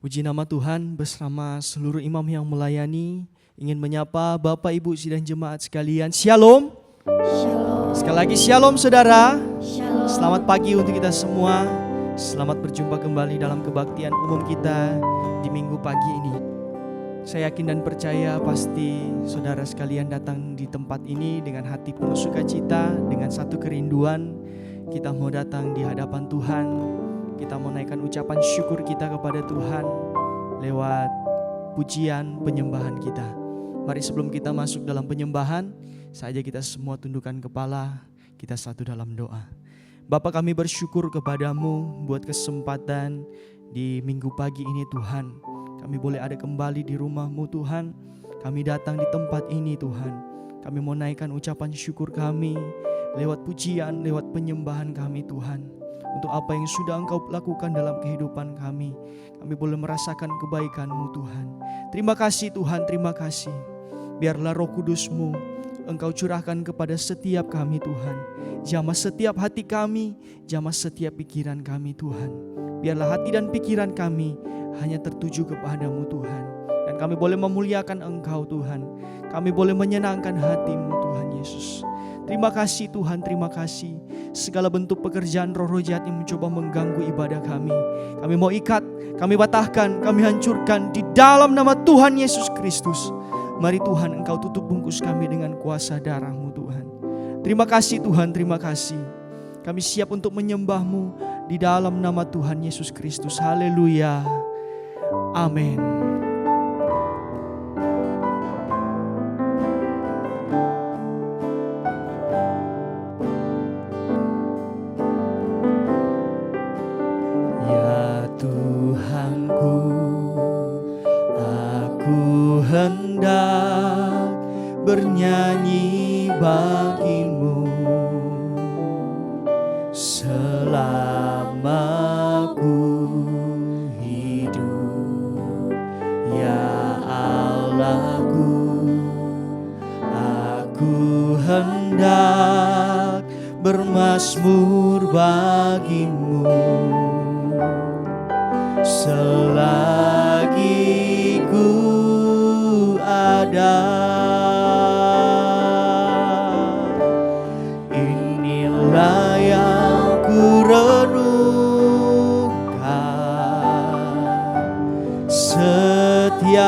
Puji nama Tuhan, bersama seluruh imam yang melayani, ingin menyapa Bapak Ibu sidang jemaat sekalian. Shalom. Shalom. Sekali lagi shalom saudara. Shalom. Selamat pagi untuk kita semua. Selamat berjumpa kembali dalam kebaktian umum kita di minggu pagi ini. Saya yakin dan percaya pasti saudara sekalian datang di tempat ini dengan hati penuh sukacita, dengan satu kerinduan. Kita mau datang di hadapan Tuhan. Kita mau naikkan ucapan syukur kita kepada Tuhan lewat pujian penyembahan kita. Mari sebelum kita masuk dalam penyembahan, saja kita semua tundukkan kepala, kita satu dalam doa. Bapa, kami bersyukur kepadamu buat kesempatan di minggu pagi ini Tuhan. Kami boleh ada kembali di rumah-Mu Tuhan. Kami datang di tempat ini Tuhan. Kami mau naikkan ucapan syukur kami lewat pujian, lewat penyembahan kami Tuhan. Untuk apa yang sudah Engkau lakukan dalam kehidupan kami. Kami boleh merasakan kebaikan-Mu Tuhan. Terima kasih Tuhan, terima kasih. Biarlah Roh Kudus-Mu Engkau curahkan kepada setiap kami Tuhan. Jamah setiap hati kami, jamah setiap pikiran kami Tuhan. Biarlah hati dan pikiran kami hanya tertuju kepada-Mu Tuhan. Dan kami boleh memuliakan Engkau Tuhan. Kami boleh menyenangkan hati-Mu Tuhan Yesus. Terima kasih Tuhan, terima kasih. Segala bentuk pekerjaan roh-roh jahat yang mencoba mengganggu ibadah kami mau ikat, kami patahkan, kami hancurkan di dalam nama Tuhan Yesus Kristus. Mari Tuhan Engkau tutup bungkus kami dengan kuasa darah-Mu Tuhan. Terima kasih Tuhan, terima kasih. Kami siap untuk menyembah-Mu di dalam nama Tuhan Yesus Kristus. Haleluya. Amin. Hendak bernyanyi bagi-Mu selama ku hidup, ya Allahku. Aku hendak bermazmur bagi-Mu selagi ku ada. Inilah yang ku renungkan setiap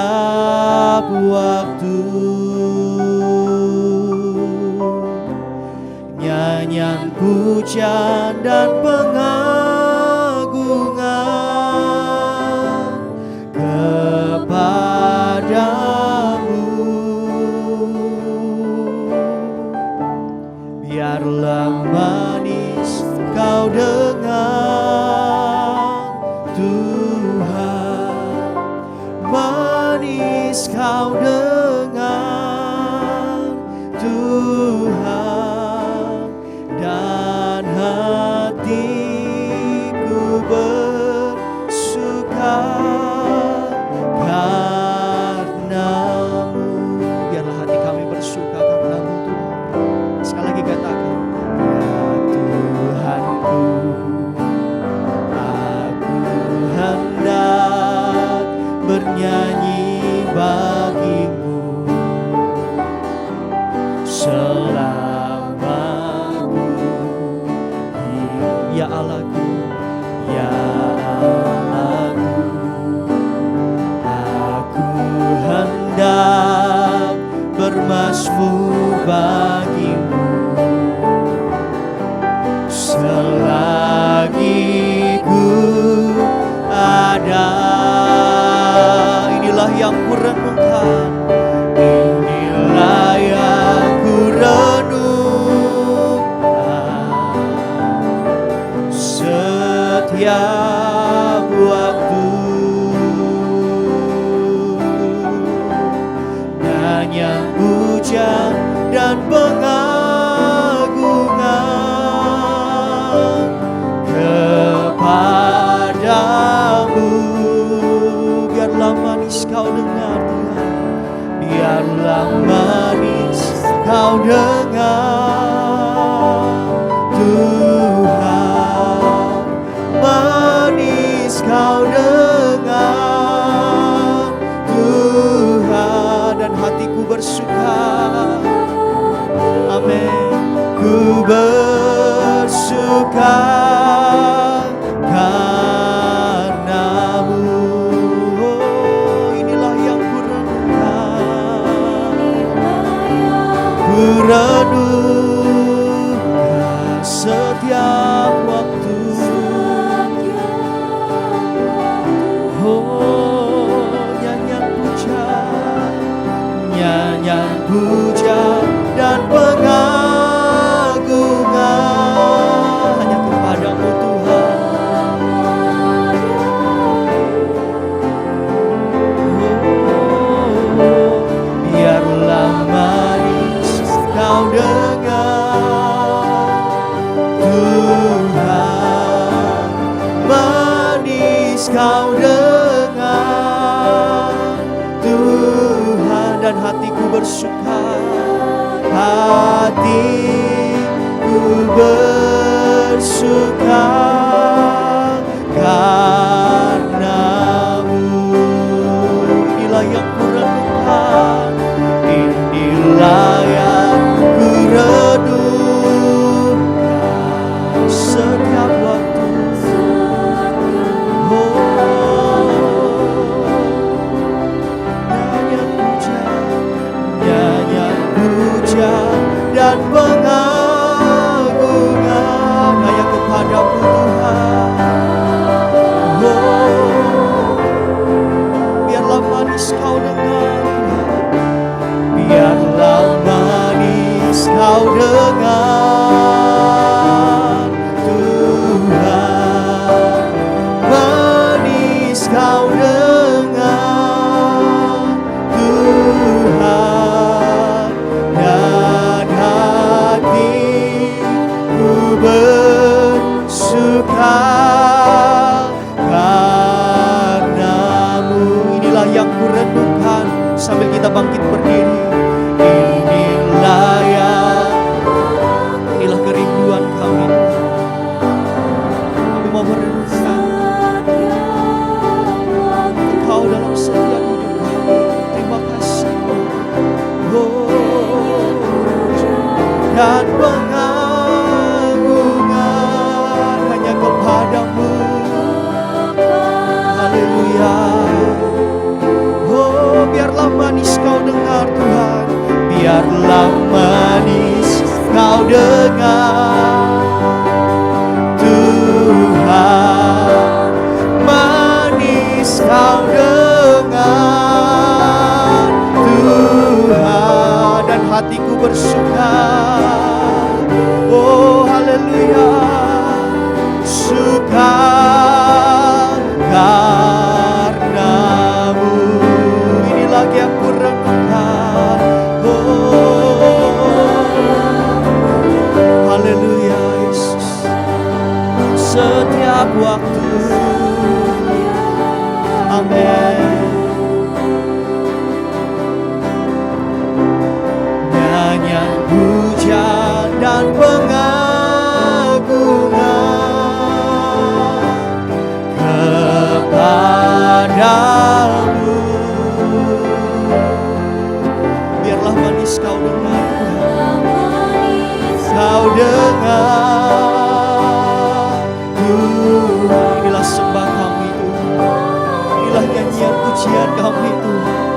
waktu. Nyanyian pujian dan pengagungan kepada-Mu. Biarlah manis Kau dengar Tuhan, manis Kau dengar Tuhan, dan hatiku bersuka karena-Mu. Biarlah hati kami bersuka karena-Mu Tuhan. Sekali lagi katakan, ya Tuhanku, aku hendak bernyanyi bagi-Mu selama ku hidup, ya Allahku, ya Allahku. Aku hendak bermazmur bagi-Mu selagi ku ada. Inilah yang ku renungkan, inilah yang ku renungkan setiap waktu. Nyanyian pujian dan pengagungan kepada-Mu. Biarlah manis Kau dengar Tuhan, biarlah manis Kau dengar Tuhan, manis Kau dengar renungkan setiap waktu. Oh, nyanyian puja dan pengagungan hanya kepadamu Tuhan. Oh, biarlah manis kau dengar Tuhan, manis kau dengar Tuhan, dan hatiku bersuka, hatiku bersuka karena-Mu. Inilah yang ku renungkan, inilah yang ku renungkan setiap waktu. Nyanyian puja dan pengagungan hanya kepadamu Tuhan. Oh, biarlah manis kau dengar Tuhan, biarlah manis kau dengar Tuhan, manis kau dengar Tuhan, dan hatiku bersuka karena-Mu. Inilah yang ku renungkan sambil kita bangkit berdiri. Inilah kerinduan kami. Kami mau merenungkan Engkau dalam setiap hidup kami. Terima kasih. Oh, dan pengagungan hanya kepadamu. Haleluya. Oh, biarlah manis kau dengar Tuhan, biarlah manis kau dengar Tuhan, manis kau dengar Tuhan, dan hatiku bersuka. Oh haleluya, suka karena-Mu. Ini lagi yang ku renungkan. Oh haleluya Yesus, setiap waktu. Amin. Nyanyian puja dan pengagungan kepadamu. Biarlah manis kau dengar, kau dengar Tuhan. Inilah sembah kami Tuhan, inilah nyanyian pujian kami Tuhan.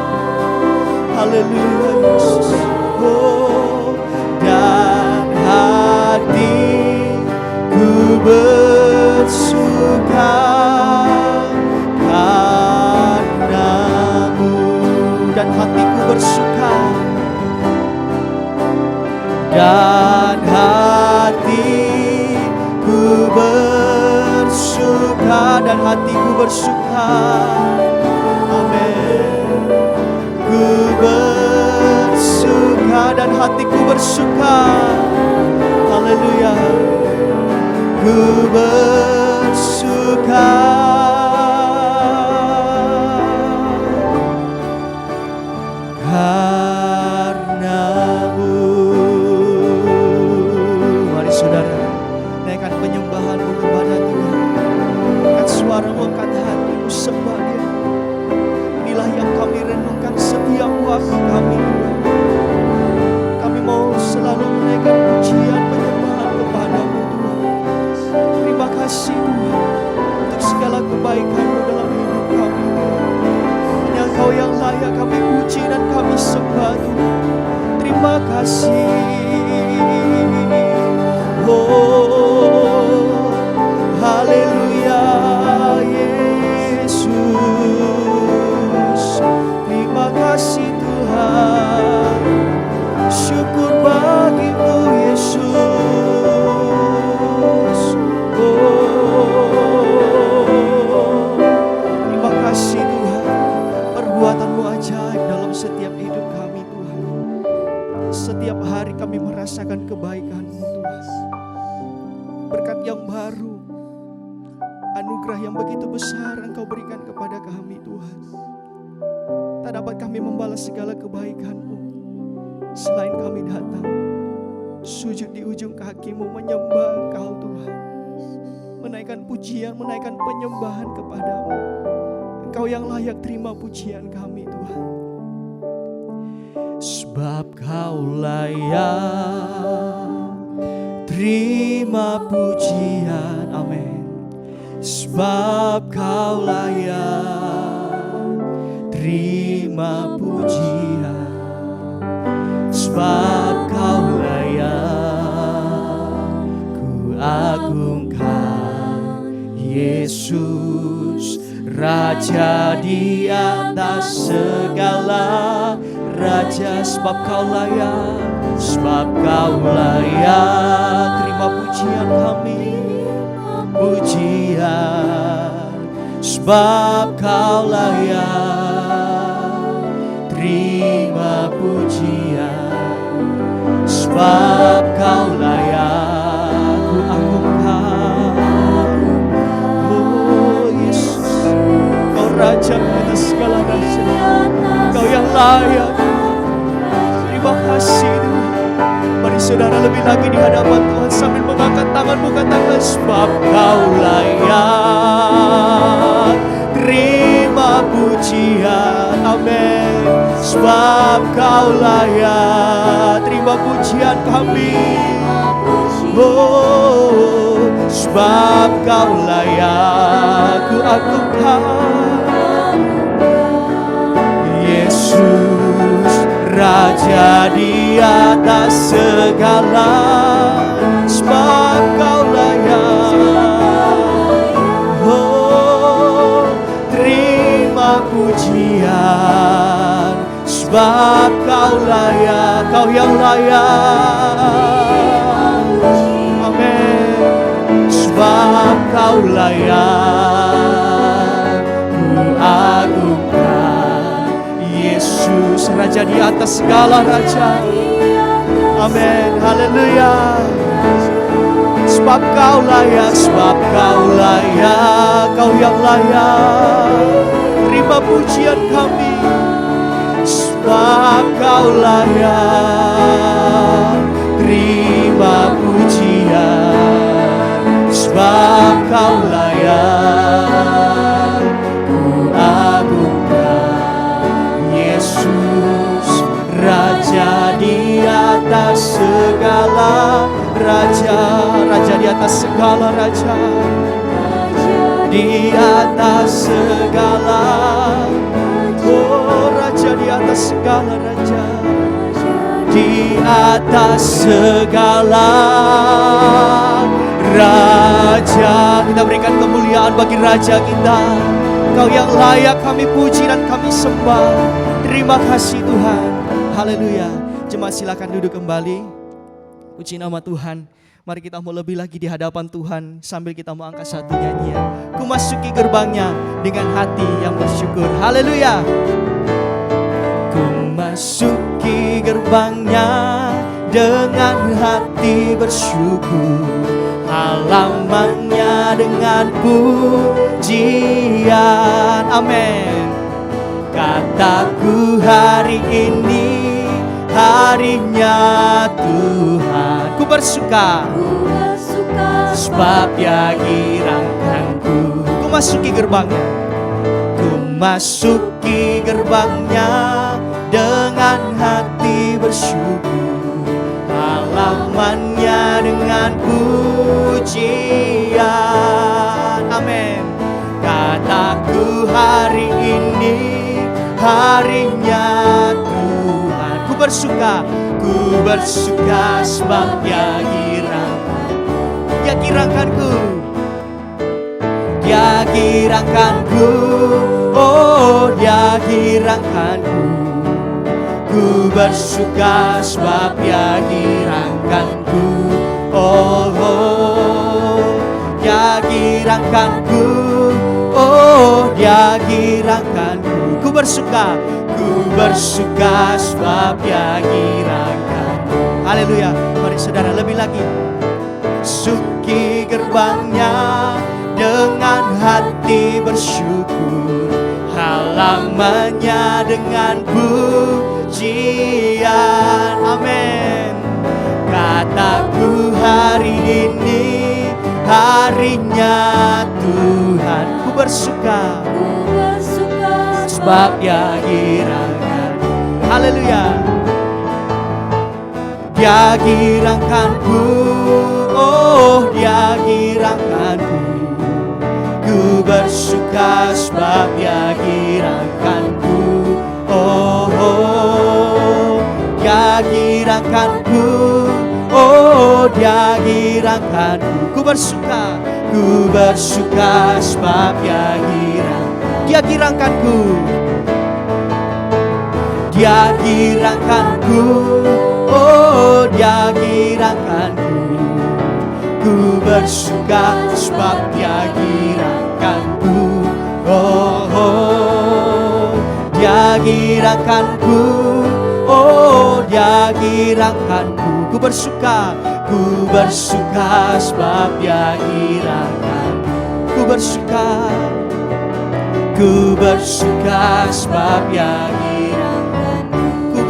Haleluya Yesus. Oh, dan hatiku bersuka karena-Mu, dan hatiku bersuka, dan hatiku bersuka, dan hatiku bersuka. Amin. Ku bersuka dan hatiku bersuka. Haleluya. Ku bersuka karena-Mu. Mari saudara, naikkan penyembahanmu kepada Tuhan. Angkat suaramu, angkat hatimu, sembah Dia. Inilah yang kami renungkan setiap waktu kami. Kami mau selalu menaikkan pujian penyembahan kepada-Mu Tuhan. Terima kasih Tuhan untuk segala kebaikan-Mu dalam hidup kami. Hanya Engkau yang layak kami puji dan kami sembah Tuhan. Terima kasih. Oh, haleluya Yesus. Terima kasih Tuhan. Syukur bagimu Yesus. Oh, terima kasih Tuhan. Perbuatan-Mu ajaib dalam setiap hidup kami Tuhan. Setiap hari kami merasakan kebaikan-Mu Tuhan. Berkat yang baru, anugerah yang begitu besar Engkau berikan kepada kami Tuhan. Tak dapat kami membalas segala kebaikan-Mu selain kami datang sujud di ujung kaki-Mu, menyembah Engkau Tuhan, menaikkan pujian, menaikkan penyembahan kepadamu. Engkau yang layak terima pujian kami Tuhan. Sebab Kau layak terima pujian, amin. Sebab Kau layak terima pujian. Sebab Kau layak ku agungkan Yesus, Raja di atas segala raja. Sebab Kau layak, sebab Kau layak terima pujian kami, pujian. Sebab Kau layak terima pujian. Sebab Kau layak ku agungkan. Oh Yesus, Kau Raja di atas segala raja. Kau yang layak. Terima kasih Tuhan. Mari saudara lebih lagi di hadapan Tuhan sambil mengangkat tanganmu, katakan sebab Kau layak terima pujian, amin. Sebab Kau layak terima pujian kami. Oh, sebab Kau layak ku agungkan Yesus, Raja di atas segala. Sebab Kau layak, oh, terima pujian. Sebab Kau layak, Kau yang layak, amin. Sebab Kau layak ku agungkan Yesus, Raja di atas segala raja, amin, haleluya. Sebab Kau layak, sebab Kau layak, Kau yang layak terima pujian kami. Sebab Kau layak terima pujian. Sebab Kau layak ku agungkan Yesus, Raja di atas segala raja. Raja di atas segala raja, di atas segala. Oh, Raja di atas segala raja, di atas segala raja. Kita berikan kemuliaan bagi Raja kita. Kau yang layak kami puji dan kami sembah. Terima kasih Tuhan, haleluya. Jemaat silakan duduk kembali. Puji nama Tuhan. Mari kita mau lebih lagi di hadapan Tuhan sambil kita mau angkat satu nyanyian. Ku masuki gerbangnya dengan hati yang bersyukur. Haleluya. Ku masuki gerbangnya dengan hati bersyukur. Halamannya dengan pujian. Amin. Kataku hari ini harinya Tuhan. Ku bersuka sebab Dia girangkanku. Ku masuki gerbangnya, ku masuki gerbangnya dengan hati bersyukur. Halamannya dengan pujian. Amin. Kataku hari ini harinya Tuhan. Ku bersuka sebab Dia girangkanku. Dia giranganku, Dia giranganku, oh Dia giranganku. Ku bersuka sebab Dia giranganku, oh, oh. Dia giranganku, oh Dia giranganku. Ku bersuka sebab Dia giranganku. Haleluya. Mari saudara lebih lagi. Suki gerbangnya dengan hati bersyukur, halamannya dengan pujian. Amin. Kataku hari ini harinya Tuhan. Ku bersuka sebab Dia girangan. Haleluya. Dia giranganku, oh Dia giranganku. Ku bersuka sebab Dia giranganku, oh, oh. Dia giranganku, oh Dia giranganku. Ku bersuka sebab Dia giranganku. Dia giranganku, Dia giranganku, oh Dia giranganku. Ku bersuka sebab Dia giranganku, oh, oh. Dia giranganku, oh Dia giranganku. Ku bersuka sebab Dia giranganku. Ku bersuka sebab Dia giranganku. Ku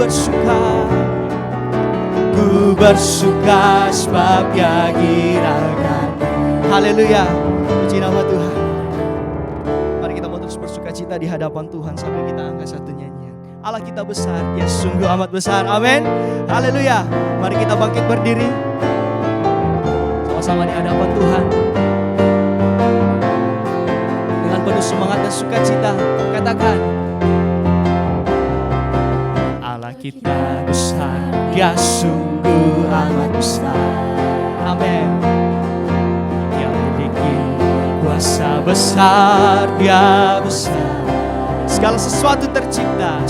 bersuka sebab Dia giranganku. Haleluya. Puji nama Tuhan. Mari kita mau terus bersuka cita di hadapan Tuhan sambil kita angkat satu nyanyian. Allah kita besar, Dia sungguh amat besar. Amin. Haleluya. Mari kita bangkit berdiri sama-sama di hadapan Tuhan. Dengan penuh semangat dan sukacita katakan, Allah kita besar, Dia sungguh amat besar. Amin. Dia memiliki kuasa besar, Dia besar. Segala sesuatu tercipta,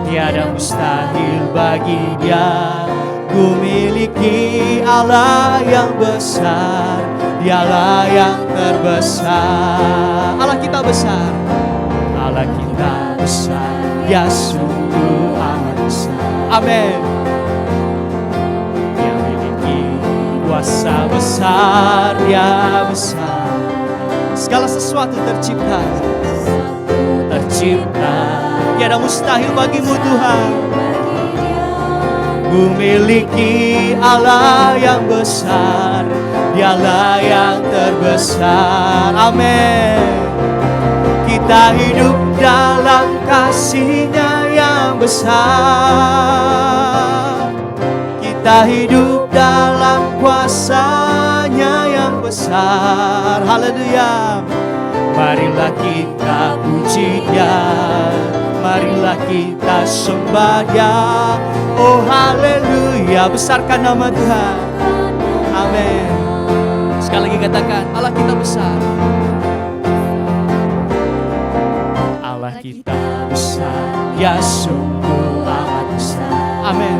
tiada mustahil bagi Dia. Ku miliki Allah yang besar, Dialah yang terbesar. Allah kita besar, Allah kita besar, Dia sungguh amat besar. Amin. Dia memiliki kuasa besar, Dia besar. Segala sesuatu tercipta, tiada mustahil bagimu Tuhan. Ku miliki Allah yang besar, Dialah yang terbesar. Amin. Kita hidup dalam kasih-Nya yang besar. Kita hidup dalam kuasa-Nya yang besar. Haleluya. Marilah kita puji Dia, marilah kita sembah Dia. Oh haleluya, besarkan nama Tuhan. Amin. Sekali lagi katakan, Allah kita besar. Allah kita besar, Dia sungguh amat besar. Amin.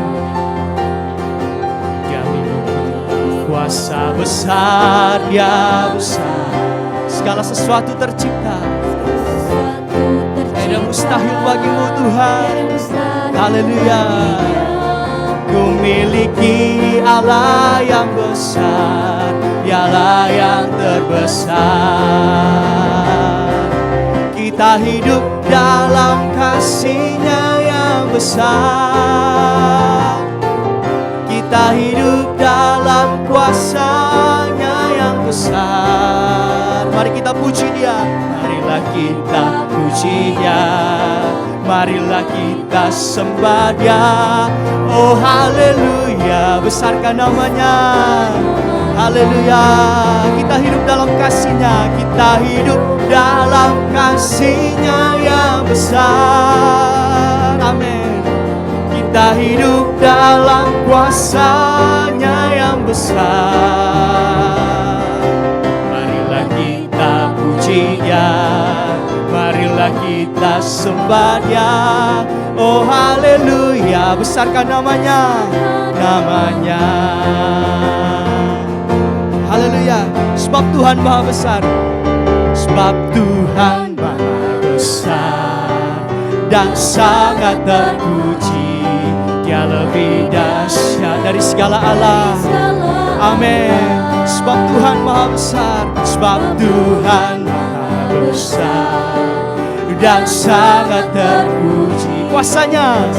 Dia memiliki kuasa besar, Dia besar. Segala sesuatu tercipta, tiada mustahil bagimu Tuhan. Haleluya. Ku miliki Allah yang besar, Dialah yang terbesar. Kita hidup dalam kasih-Nya yang besar. Kita hidup dalam kuasa-Nya yang besar. Mari kita puji Dia, marilah kita puji Dia, marilah kita sembah Dia. Oh haleluya, besarkan namanya. Haleluya. Kita hidup dalam kasih-Nya, kita hidup dalam kasih-Nya yang besar. Amin. Kita hidup dalam kuasa-Nya besar. Marilah kita puji Dia, marilah kita sembah Dia. Oh haleluya, besarkan namanya, namanya. Haleluya, sebab Tuhan Maha besar. Sebab Tuhan Maha besar dan sangat terpuji. Dia lebih dahsyat dari segala Allah. Amin. Sebab Tuhan Maha besar, sebab Tuhan Maha besar dan sangat terpuji. Kuasanya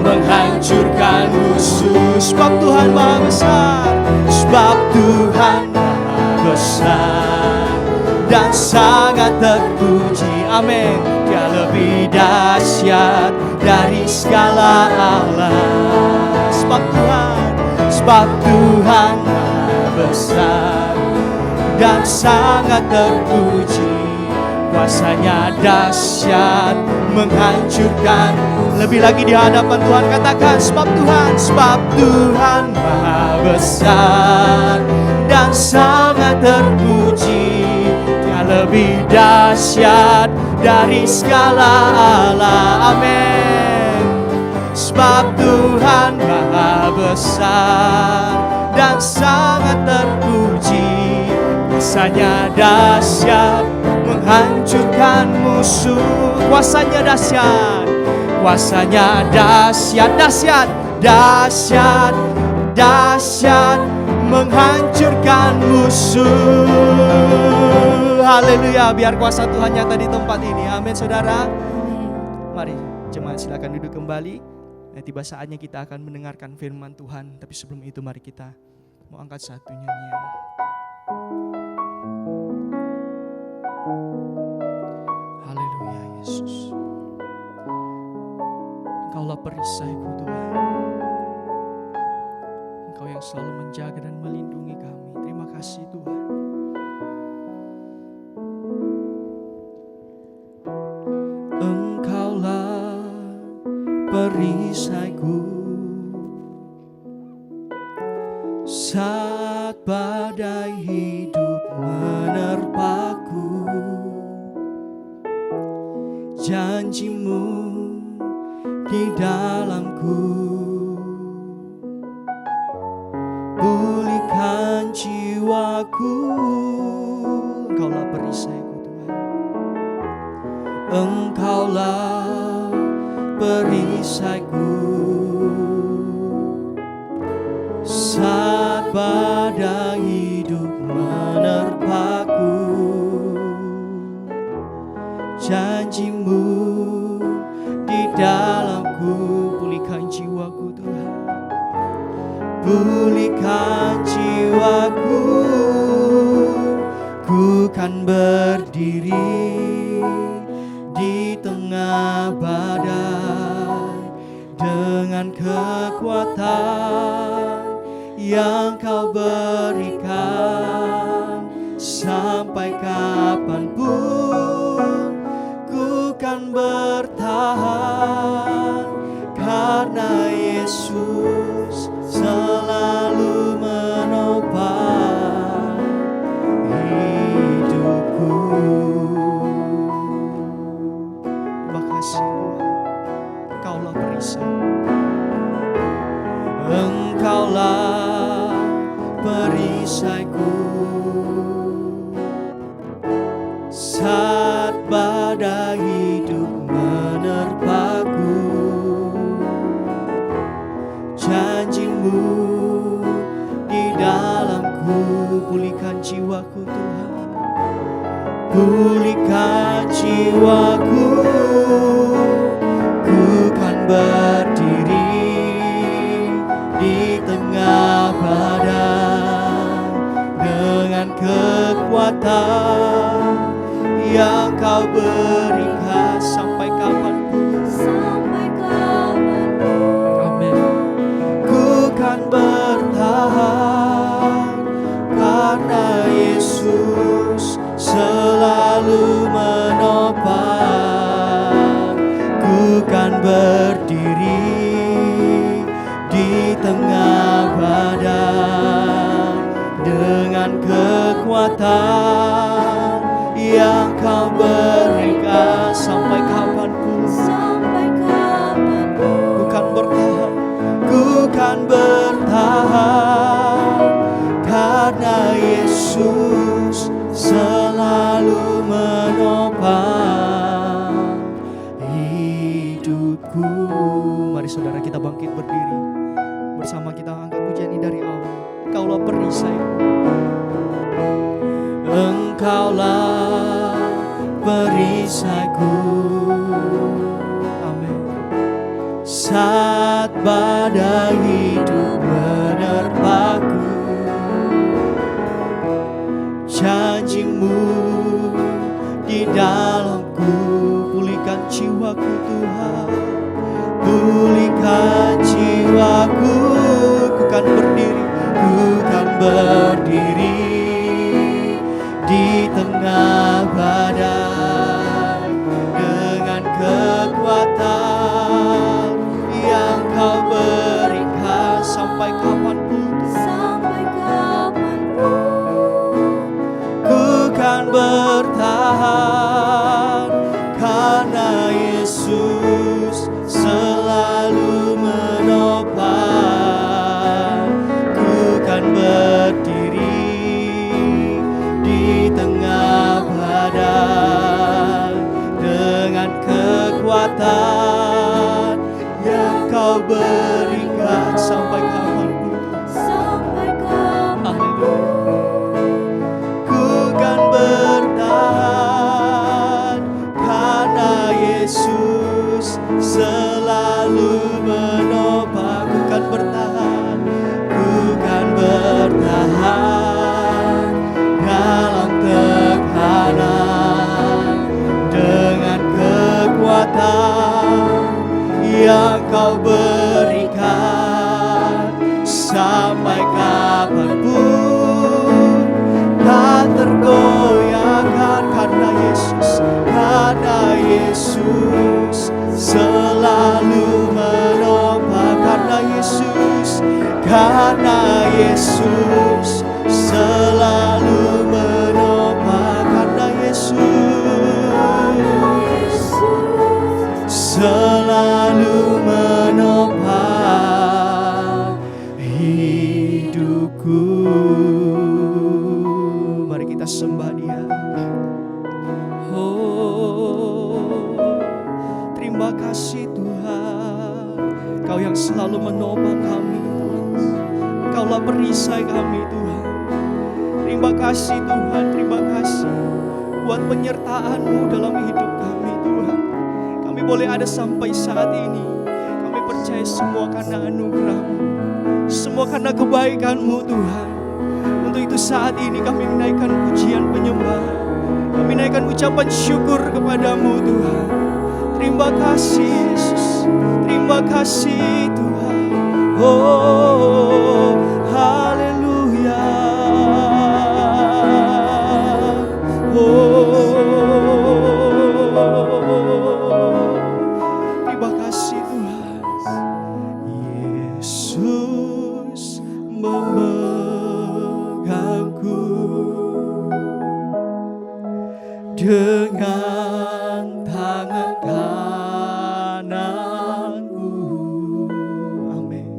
menghancurkan musuh. Sebab Tuhan Maha besar, sebab Tuhan Maha besar dan sangat terpuji. Amin. Dia lebih dahsyat dari segala Allah. Sebab Tuhan Maha besar dan sangat terpuji. Kuasanya dahsyat menghancurkan. Lebih lagi di hadapan Tuhan katakan, sebab Tuhan Maha besar dan sangat terpuji. Dia lebih dahsyat dari segala Allah. Amin. Sebab Tuhan Maha besar dan sangat terpuji. Kuasanya dahsyat menghancurkan musuh. Kuasanya dahsyat, kuasanya dahsyat, dahsyat, dahsyat, dahsyat menghancurkan musuh. Haleluya, biar kuasa Tuhan nyata di tempat ini. Amin saudara. Mari jemaat silakan duduk kembali. Tiba saatnya kita akan mendengarkan firman Tuhan. Tapi sebelum itu mari kita mau angkat satu nyanyian. Haleluya Yesus. Engkaulah perisaiku Tuhan. Engkau yang selalu menjaga dan melindungi kami. Terima kasih Tuhan. Engkaulah perisaiku saat badai hidup menerpaku. Janjimu di dalamku, pulihkan jiwaku. Engkaulah perisaiku Tuhan. Engkaulah perisaiku saat badai hidup menerpaku. Janjimu di dalamku, pulihkan jiwaku Tuhan. Pulihkan jiwaku, ku kan berdiri di tengah badai dengan kekuatan yang Kau berikan. Sampai kapanpun ku kan bertahan, karena Yesus selalu menopang hidupku. Terima kasih Tuhan. Engkaulah perisai. Engkaulah perisaiku saat badai hidup menerpaku. Janjimu di dalamku, pulihkan jiwaku Tuhan. Pulihkan jiwaku, ku kan berdiri di tengah badai dengan kekuatan yang Kau berikan. Sampai kapanpun, sampai kapanpun, amin, ku kan bertahan, karena Yesus selalu menopang. Ku kan berdiri di tengah kekuatan yang Kau berikan. Sampai kapanpun, ku kan bertahan, ku kan bertahan, karena Yesus selalu menopang hidupku. Mari saudara kita bangkit berdiri, bersama kita angkat pujian ini dari awal. Engkaulah perisaiku, Engkaulah perisaiku. Amin. Saat badai hidup menerpaku, janji-Mu di dalamku. Pulihkan jiwaku Tuhan, pulihkan jiwaku. Ku kan berdiri, ku kan berdiri di tengah badai dengan kekuatan yang Kau berikan. Sampai kapanpun, ku kan bertahan, karena Yesus selalu menopang. Ku kan berdiri di tengah badai dengan kekuatan yang Kau berikan. Sampai kapanpun, haleluya, ku kan bertahan, karena Yesus selalu menopang. Ku kan bertahan, ku kan bertahan dalam tekanan dengan kekuatan yang Kau berikan. Sampai kapanpun tak tergoyahkan, karena Yesus selalu menopang. Karena Yesus selalu menopang. Karena Yesus selalu menopang hidupku. Mari kita sembah Dia. Oh, terima kasih Tuhan, Kau yang selalu menopang kami Tuhan. Kaulah perisai kami Tuhan. Terima kasih Tuhan, terima kasih buat penyertaan-Mu dalam hidup kami Tuhan. Kami boleh ada sampai saat ini. Kami percaya semua karena anugerah-Mu, semua karena kebaikan-Mu Tuhan. Untuk itu saat ini kami menaikkan pujian penyembahan, kami naikkan ucapan syukur kepadamu Tuhan. Terima kasih Yesus, terima kasih Tuhan. Oh, haleluya. Oh, terima kasih Tuhan. Yesus memegangku dengan tangan kananku. Amin.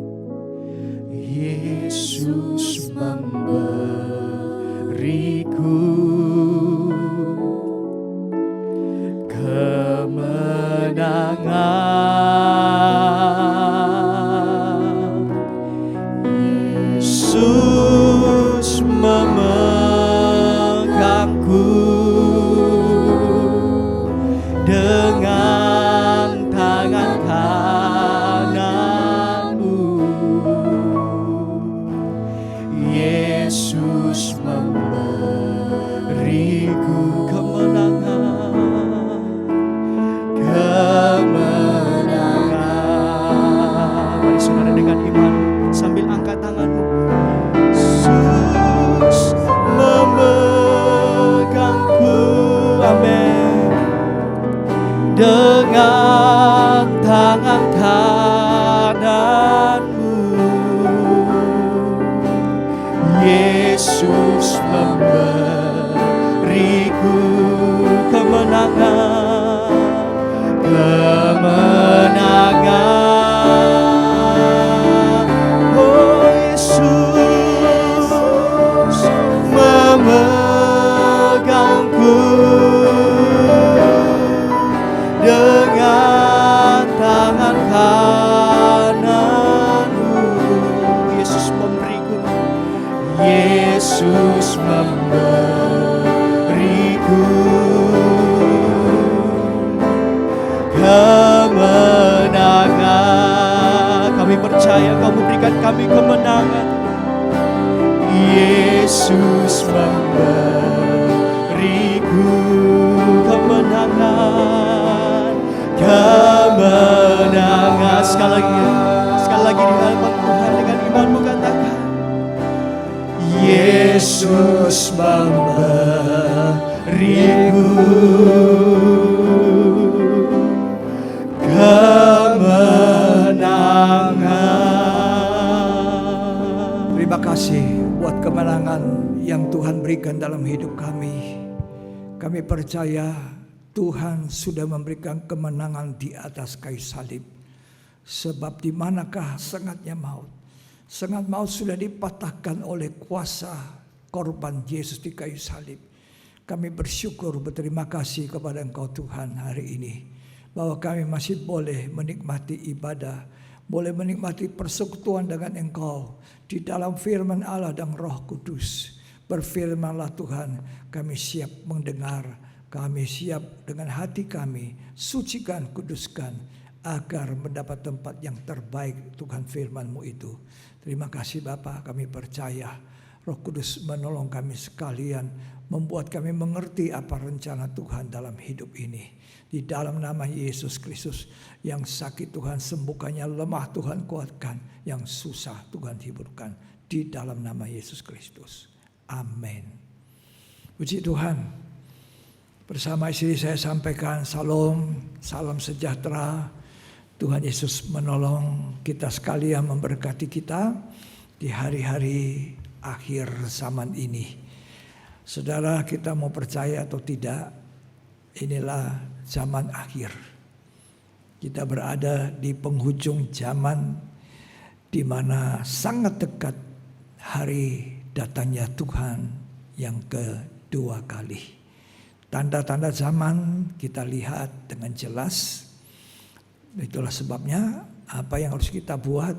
Yesus memberiku kemenangan. Yesus memegangku dengan tangan kananmu. Yesus memberiku kemenangan, kemenangan. Mari saudara dengan iman sambil angkat tanganmu. Yesus memegangku, amin, dengan tangan kananmu. Yesus memberiku percaya Kau memberikan kami kemenangan. Yesus memberiku kemenangan, kemenangan. Sekali lagi di hadapan Tuhan dengan imanmu katakan, Yesus memberiku kemenangan. Terima kasih buat kemenangan yang Tuhan berikan dalam hidup kami. Kami percaya Tuhan sudah memberikan kemenangan di atas kayu salib. Sebab di manakah sengatnya maut? Sengat maut sudah dipatahkan oleh kuasa korban Yesus di kayu salib. Kami bersyukur, berterima kasih kepada Engkau Tuhan hari ini, bahwa kami masih boleh menikmati ibadah, boleh menikmati persekutuan dengan Engkau di dalam firman Allah dan Roh Kudus. Berfirmanlah Tuhan, kami siap mendengar, kami siap dengan hati kami, sucikan, kuduskan, agar mendapat tempat yang terbaik Tuhan firman-Mu itu. Terima kasih Bapa, kami percaya Roh Kudus menolong kami sekalian, membuat kami mengerti apa rencana Tuhan dalam hidup ini. Di dalam nama Yesus Kristus, yang sakit Tuhan sembuhkannya, lemah Tuhan kuatkan, yang susah Tuhan hiburkan. Di dalam nama Yesus Kristus. Amin. Puji Tuhan. Bersama istri saya sampaikan salam sejahtera. Tuhan Yesus menolong kita sekalian, memberkati kita di hari-hari akhir zaman ini. Saudara, kita mau percaya atau tidak, inilah zaman akhir. Kita berada di penghujung zaman di mana sangat dekat hari datangnya Tuhan yang kedua kali. Tanda-tanda zaman kita lihat dengan jelas. Itulah sebabnya apa yang harus kita buat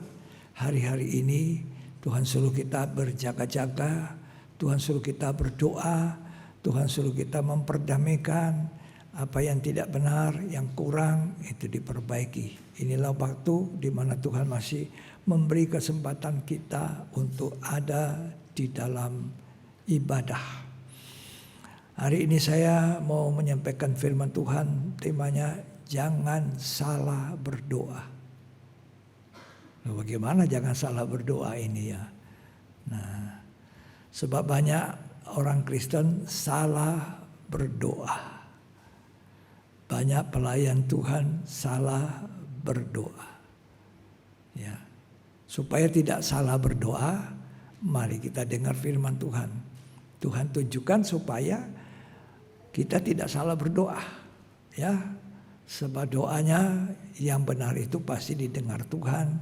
hari-hari ini. Tuhan suruh kita berjaga-jaga, Tuhan suruh kita berdoa, Tuhan suruh kita memperdamaikan. Apa yang tidak benar, yang kurang, itu diperbaiki. Inilah waktu di mana Tuhan masih memberi kesempatan kita untuk ada di dalam ibadah. Hari ini saya mau menyampaikan firman Tuhan, temanya jangan salah berdoa. Nah, bagaimana jangan salah berdoa ini ya? Nah, sebab banyak orang Kristen salah berdoa. Banyak pelayan Tuhan salah berdoa. Ya. Supaya tidak salah berdoa, mari kita dengar firman Tuhan. Tuhan tunjukkan supaya kita tidak salah berdoa. Ya. Sebab doanya yang benar itu pasti didengar Tuhan.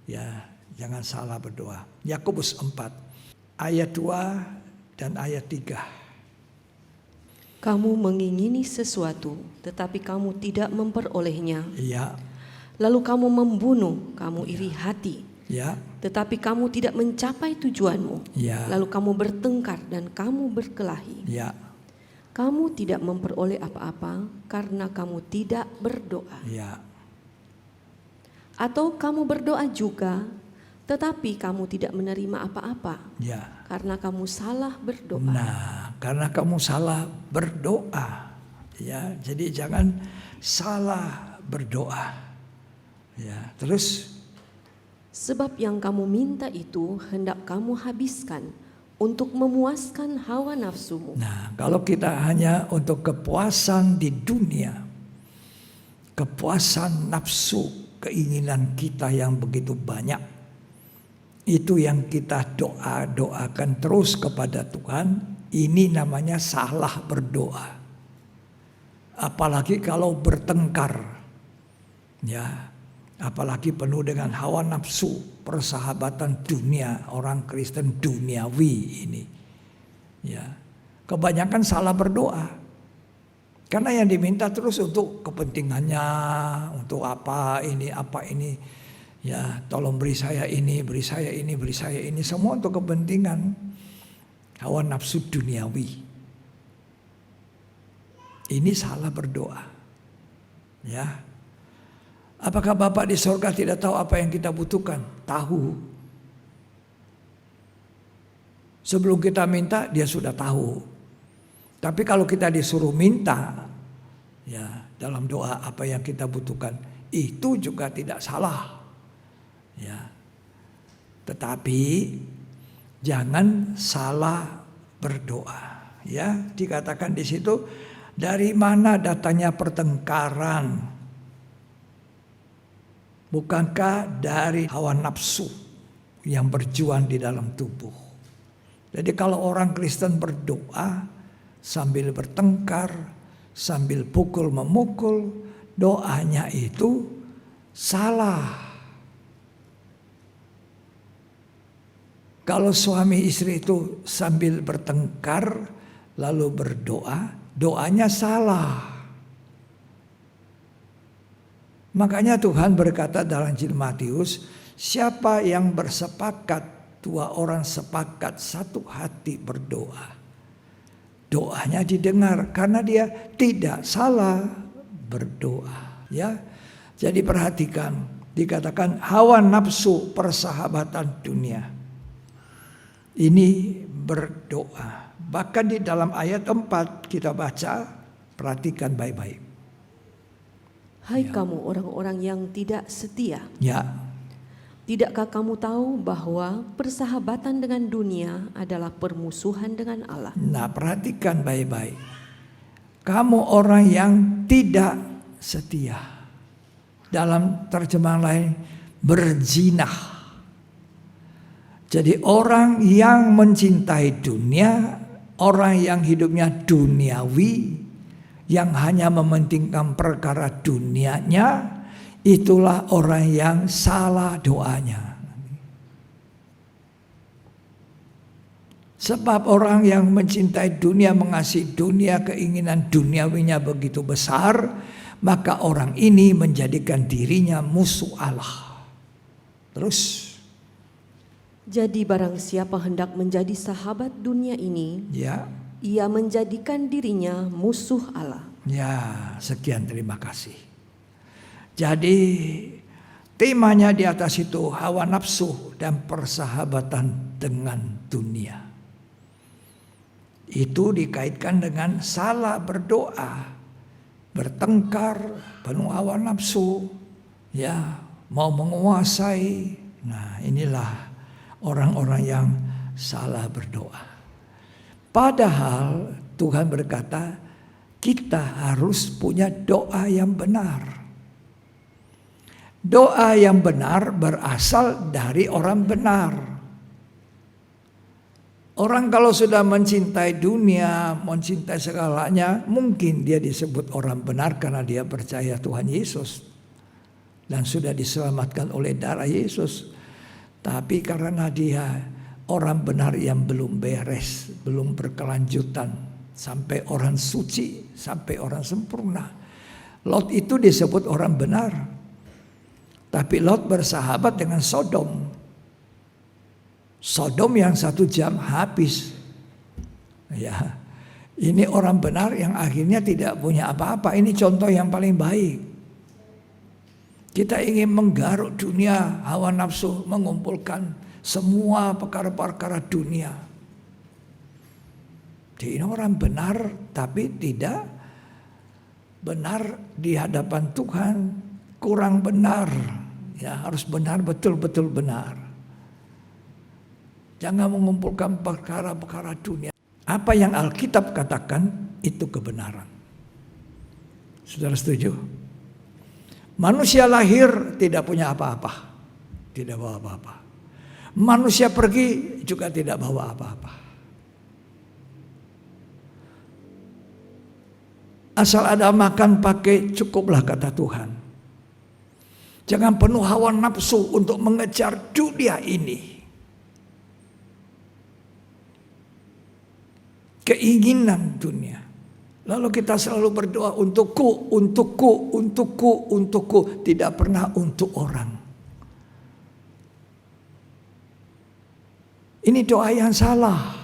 Ya, jangan salah berdoa. Yakobus 4 ayat 2 dan ayat 3. Kamu mengingini sesuatu, tetapi kamu tidak memperolehnya. Ya. Lalu kamu membunuh, kamu iri hati. Ya. Tetapi kamu tidak mencapai tujuanmu. Ya. Lalu kamu bertengkar dan kamu berkelahi. Ya. Kamu tidak memperoleh apa-apa karena kamu tidak berdoa. Ya. Atau kamu berdoa juga, tetapi kamu tidak menerima apa-apa. Ya. Karena kamu salah berdoa. Nah, karena kamu salah berdoa. Ya, jadi jangan salah berdoa. Ya, terus Sebab yang kamu minta itu hendak kamu habiskan untuk memuaskan hawa nafsumu. nah, kalau kita hanya untuk kepuasan di dunia, kepuasan nafsu, keinginan kita yang begitu banyak, itu yang kita doakan terus kepada Tuhan, ini namanya salah berdoa. Apalagi kalau bertengkar, ya, apalagi penuh dengan hawa nafsu, persahabatan dunia, orang Kristen duniawi ini, ya, kebanyakan salah berdoa. Karena yang diminta terus untuk kepentingannya, untuk apa ini, ya, tolong beri saya ini, beri saya ini, beri saya ini, semua untuk kepentingan hawa nafsu duniawi. Ini salah berdoa. Ya. Apakah Bapa di sorga tidak tahu apa yang kita butuhkan? Tahu. Sebelum kita minta, dia sudah tahu. Tapi kalau kita disuruh minta, ya dalam doa apa yang kita butuhkan, itu juga tidak salah. Ya. Tetapi jangan salah berdoa. Ya, dikatakan di situ, dari mana datangnya pertengkaran? Bukankah dari hawa nafsu yang berjuang di dalam tubuh? Jadi kalau orang Kristen berdoa sambil bertengkar, sambil pukul memukul, doanya itu salah. Kalau suami istri itu sambil bertengkar lalu berdoa, doanya salah. Makanya Tuhan berkata dalam Injil Matius, siapa yang bersepakat, dua orang sepakat satu hati berdoa, doanya didengar karena dia tidak salah berdoa. Ya, jadi perhatikan, dikatakan hawa nafsu persahabatan dunia ini berdoa. Bahkan di dalam ayat 4 kita baca, perhatikan baik-baik. Hai kamu orang-orang yang tidak setia, Ya, tidakkah kamu tahu bahwa persahabatan dengan dunia adalah permusuhan dengan Allah? nah perhatikan baik-baik. Kamu orang yang tidak setia. Dalam terjemahan lain, berzinah. Jadi orang yang mencintai dunia, orang yang hidupnya duniawi, yang hanya mementingkan perkara dunianya, itulah orang yang salah doanya. Sebab orang yang mencintai dunia, mengasihi dunia, keinginan duniawinya begitu besar, maka orang ini menjadikan dirinya musuh Allah. Terus, Jadi barang siapa hendak menjadi sahabat dunia ini, ya, ia menjadikan dirinya musuh Allah. ya, sekian, terima kasih. Jadi temanya di atas itu hawa nafsu dan persahabatan dengan dunia. Itu dikaitkan dengan salah berdoa, bertengkar, penuh hawa nafsu, ya, mau menguasai. Nah, inilah orang-orang yang salah berdoa. Padahal Tuhan berkata, kita harus punya doa yang benar. Doa yang benar berasal dari orang benar. Orang kalau sudah mencintai dunia, mencintai segalanya, mungkin dia disebut orang benar karena dia percaya Tuhan Yesus dan sudah diselamatkan oleh darah Yesus. Tapi karena dia orang benar yang belum beres, belum berkelanjutan, sampai orang suci, sampai orang sempurna. Lot itu disebut orang benar. Tapi Lot bersahabat dengan Sodom. Sodom yang 1 jam habis. Ya, ini orang benar yang akhirnya tidak punya apa-apa. Ini contoh yang paling baik. Kita ingin menggaruk dunia, hawa nafsu, mengumpulkan semua perkara-perkara dunia. Dia ini orang benar, tapi tidak benar di hadapan Tuhan, kurang benar. Ya, harus benar, betul-betul benar. Jangan mengumpulkan perkara-perkara dunia. Apa yang Alkitab katakan itu kebenaran. Saudara setuju? Manusia lahir tidak punya apa-apa, tidak bawa apa-apa. Manusia pergi juga tidak bawa apa-apa. Asal ada makan pakai cukuplah, kata Tuhan. Jangan penuh hawa nafsu untuk mengejar dunia ini. Keinginan dunia. Lalu kita selalu berdoa untukku, untukku, untukku, untukku. Tidak pernah untuk orang. Ini doa yang salah.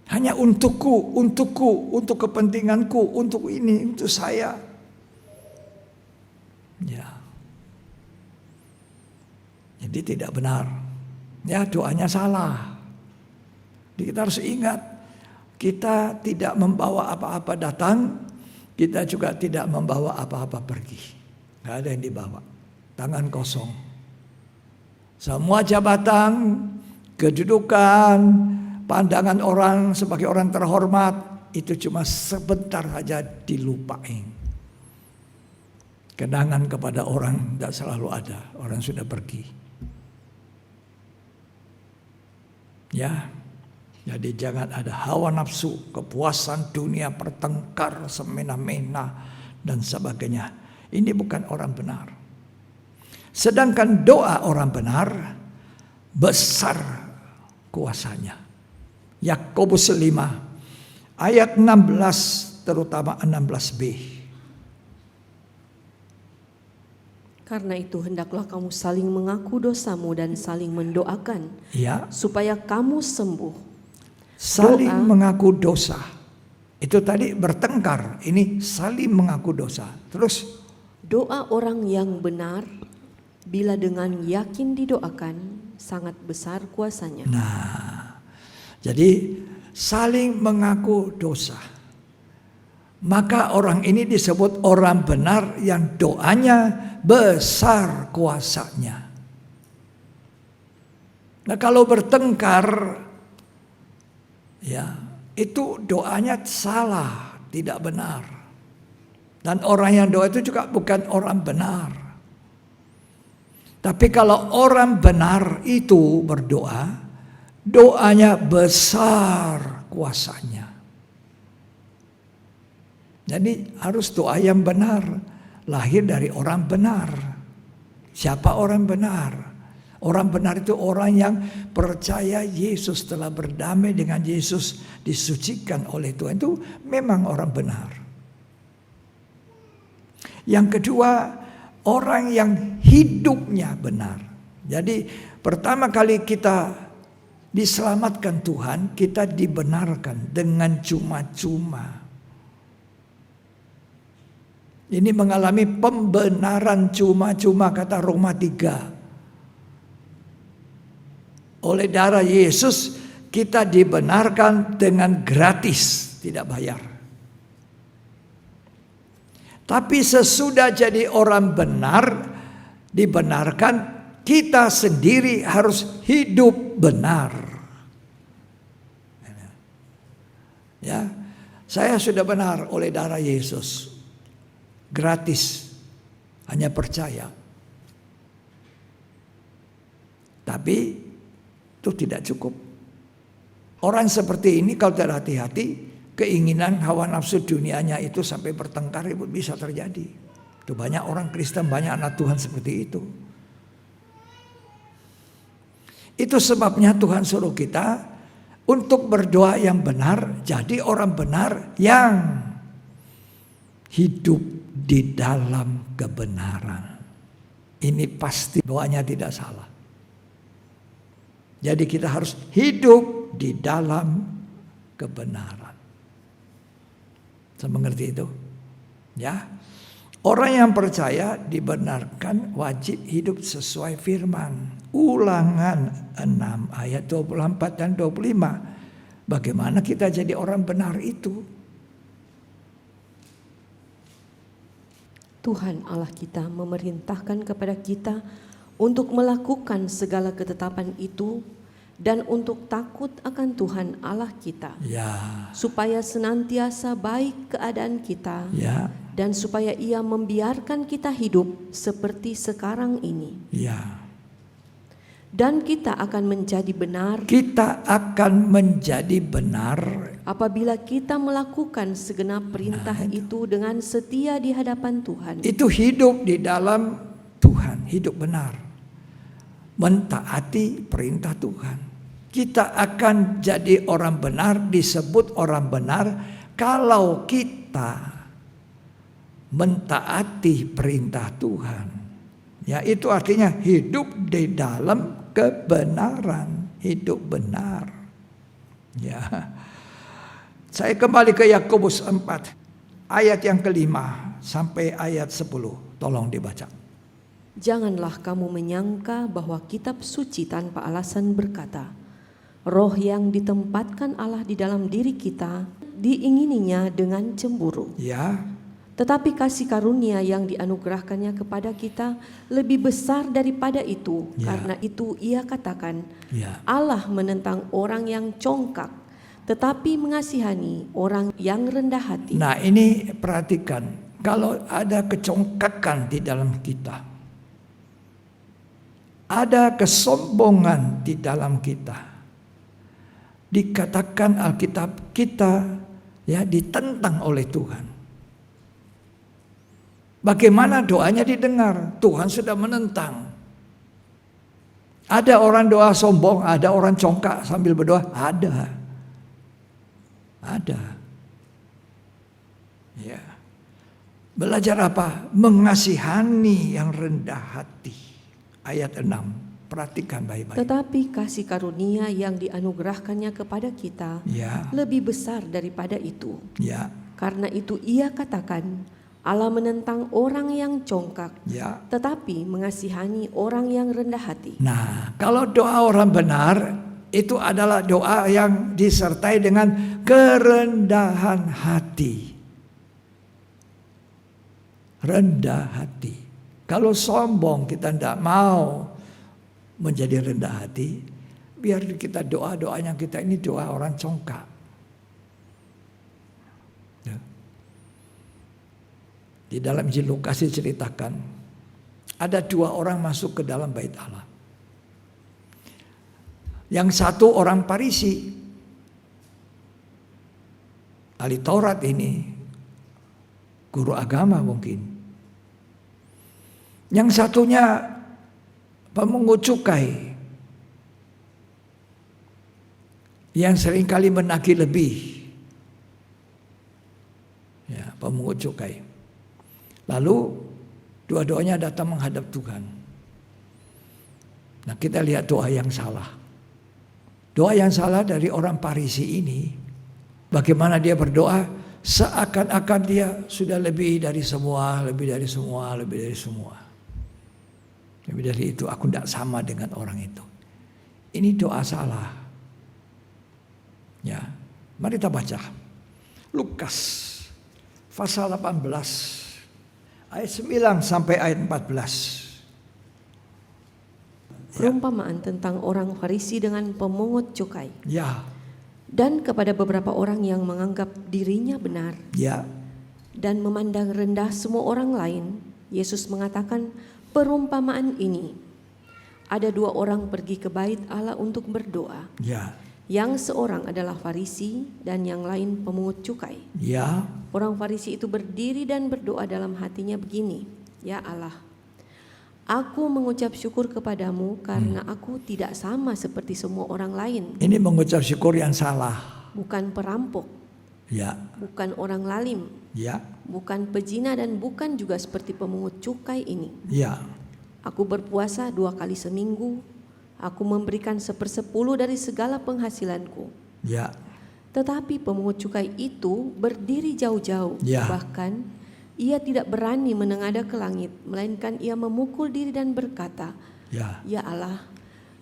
Hanya untukku, untukku, untuk kepentinganku, untuk ini, untuk saya. Ya. Jadi tidak benar. Ya, doanya salah. Jadi kita harus ingat, kita tidak membawa apa-apa datang, kita juga tidak membawa apa-apa pergi. Gak ada yang dibawa. Tangan kosong. Semua jabatan, kedudukan, pandangan orang sebagai orang terhormat, itu cuma sebentar saja dilupain. Kenangan kepada orang tidak selalu ada. Orang sudah pergi. Ya, jadi jangan ada hawa nafsu, kepuasan dunia, pertengkar, semena-mena, dan sebagainya. Ini bukan orang benar. Sedangkan doa orang benar besar kuasanya. Yakobus 5 ayat 16 terutama 16b. Karena itu hendaklah kamu saling mengaku dosamu dan saling mendoakan, Ya, supaya kamu sembuh. saling Doa. mengaku dosa. Itu tadi bertengkar, ini saling mengaku dosa. Terus Doa orang yang benar, bila dengan yakin didoakan, sangat besar kuasanya. jadi saling mengaku dosa. Maka orang ini disebut orang benar yang doanya besar kuasanya. Nah, kalau bertengkar, ya itu doanya salah, tidak benar. Dan orang yang doa itu juga bukan orang benar. Tapi kalau orang benar itu berdoa, doanya besar kuasanya. Jadi harus doa yang benar, lahir dari orang benar. Siapa orang benar? Orang benar itu orang yang percaya Yesus, telah berdamai dengan Yesus, disucikan oleh Tuhan, itu memang orang benar. Yang kedua, orang yang hidupnya benar. Jadi pertama kali kita diselamatkan Tuhan, kita dibenarkan dengan cuma-cuma. Ini mengalami pembenaran cuma-cuma, kata Roma 3. Oleh darah Yesus kita dibenarkan dengan gratis, tidak bayar. Tapi sesudah jadi orang benar, dibenarkan, kita sendiri harus hidup benar. Ya, saya sudah benar oleh darah Yesus. Gratis, hanya percaya. Tapi itu tidak cukup. Orang seperti ini kalau tidak hati-hati, keinginan hawa nafsu dunianya itu sampai bertengkar, itu bisa terjadi. Itu banyak orang Kristen, banyak anak Tuhan seperti itu. Itu sebabnya Tuhan suruh kita untuk berdoa yang benar, jadi orang benar yang hidup di dalam kebenaran. Ini pasti doanya tidak salah. Jadi kita harus hidup di dalam kebenaran. Saya mengerti itu? Ya. Orang yang percaya dibenarkan wajib hidup sesuai firman. Ulangan 6 ayat 24 dan 25. Bagaimana kita jadi orang benar itu? Tuhan Allah kita memerintahkan kepada kita untuk melakukan segala ketetapan itu dan untuk takut akan Tuhan Allah kita, Ya, supaya senantiasa baik keadaan kita, ya, dan supaya Ia membiarkan kita hidup seperti sekarang ini. ya. Dan kita akan menjadi benar Kita akan menjadi benar apabila kita melakukan segenap perintah itu dengan setia di hadapan Tuhan. itu hidup di dalam Tuhan, hidup benar. Mentaati perintah Tuhan. Kita akan jadi orang benar, disebut orang benar kalau kita mentaati perintah Tuhan. Ya, itu artinya hidup di dalam kebenaran, hidup benar. Ya. Saya kembali ke Yakobus 4 ayat yang kelima sampai ayat 10. Tolong dibaca. Janganlah kamu menyangka bahwa kitab suci tanpa alasan berkata, roh yang ditempatkan Allah di dalam diri kita diingininya dengan cemburu. Ya, Tetapi kasih karunia yang dianugerahkannya kepada kita lebih besar daripada itu. Ya. Karena itu ia katakan, ya. Allah menentang orang yang congkak, tetapi mengasihani orang yang rendah hati. Nah, ini perhatikan, kalau ada kecongkakan di dalam kita, ada kesombongan di dalam kita, dikatakan Alkitab kita ya ditentang oleh Tuhan. Bagaimana doanya didengar? Tuhan sudah menentang. Ada orang doa sombong, ada orang congkak sambil berdoa, ada. Ya. Belajar apa? Mengasihani yang rendah hati. Ayat 6, perhatikan baik-baik. Tetapi kasih karunia yang dianugerahkannya kepada kita Ya, lebih besar daripada itu. ya, Karena itu ia katakan, Allah menentang orang yang congkak, ya. tetapi mengasihani orang yang rendah hati. Nah, kalau doa orang benar, itu adalah doa yang disertai dengan kerendahan hati. Rendah hati. Kalau sombong kita tidak mau menjadi rendah hati, biar kita doa-doanya kita ini doa orang congkak. Ya. Di dalam Injil Lukas diceritakan, ada 2 orang masuk ke dalam bait Allah. Yang satu orang Farisi, ahli Taurat ini, guru agama mungkin. Yang satunya pemungut cukai, yang seringkali menagih lebih. Ya, pemungut cukai. Lalu dua-duanya datang menghadap Tuhan. Nah, kita lihat doa yang salah. Doa yang salah dari orang Farisi ini, bagaimana dia berdoa seakan-akan dia sudah lebih dari semua, lebih dari semua, lebih dari semua. Lebih dari itu, aku tidak sama dengan orang itu. Ini doa salah. Ya, mari kita baca. Lukas pasal 18 ayat 9 sampai ayat 14. Perumpamaan tentang orang Farisi dengan pemungut cukai. Ya, Dan kepada beberapa orang yang menganggap dirinya benar ya, dan memandang rendah semua orang lain, Yesus mengatakan perumpamaan ini. Ada 2 orang pergi ke bait Allah untuk berdoa. ya, Yang seorang adalah Farisi dan yang lain pemungut cukai. ya, Orang Farisi itu berdiri dan berdoa dalam hatinya begini, Ya Allah, aku mengucap syukur kepadamu karena aku tidak sama seperti semua orang lain. ini mengucap syukur yang salah. Bukan perampok, Ya, bukan orang lalim, ya, bukan pezina dan bukan juga seperti pemungut cukai ini. ya, Aku berpuasa 2 kali seminggu. Aku memberikan 1/10 dari segala penghasilanku. ya, Tetapi pemungut cukai itu berdiri jauh-jauh. Ya. Bahkan ia tidak berani menengadah ke langit, melainkan ia memukul diri dan berkata, ya, Ya Allah,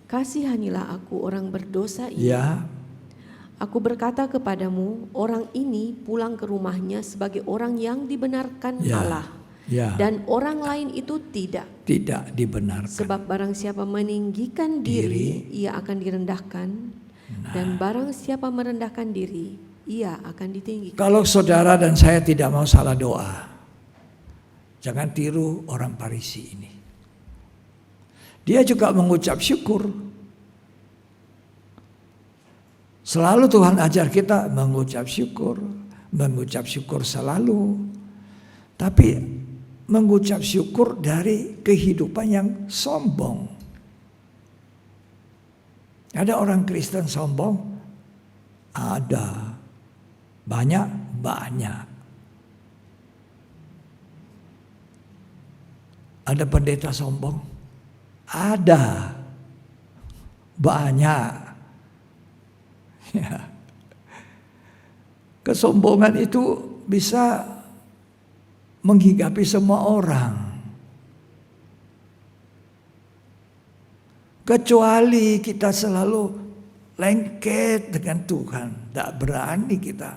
kasihanilah aku orang berdosa ini. ya, Aku berkata kepadamu, orang ini pulang ke rumahnya sebagai orang yang dibenarkan Ya. Allah. ya. Dan orang lain itu tidak. Tidak dibenarkan. Sebab barang siapa meninggikan diri, ia akan direndahkan. Dan barang siapa merendahkan diri, ia akan ditinggikan. Kalau saudara dan saya tidak mau salah doa, jangan tiru orang Farisi ini. Dia juga mengucap syukur. Selalu Tuhan ajar kita mengucap syukur selalu. Tapi mengucap syukur dari kehidupan yang sombong. Ada orang Kristen sombong? Ada. Banyak. Ada pendeta sombong? Ada. Banyak. Ya. Kesombongan itu bisa menghinggapi semua orang. Kecuali kita selalu lengket dengan Tuhan, tidak berani kita.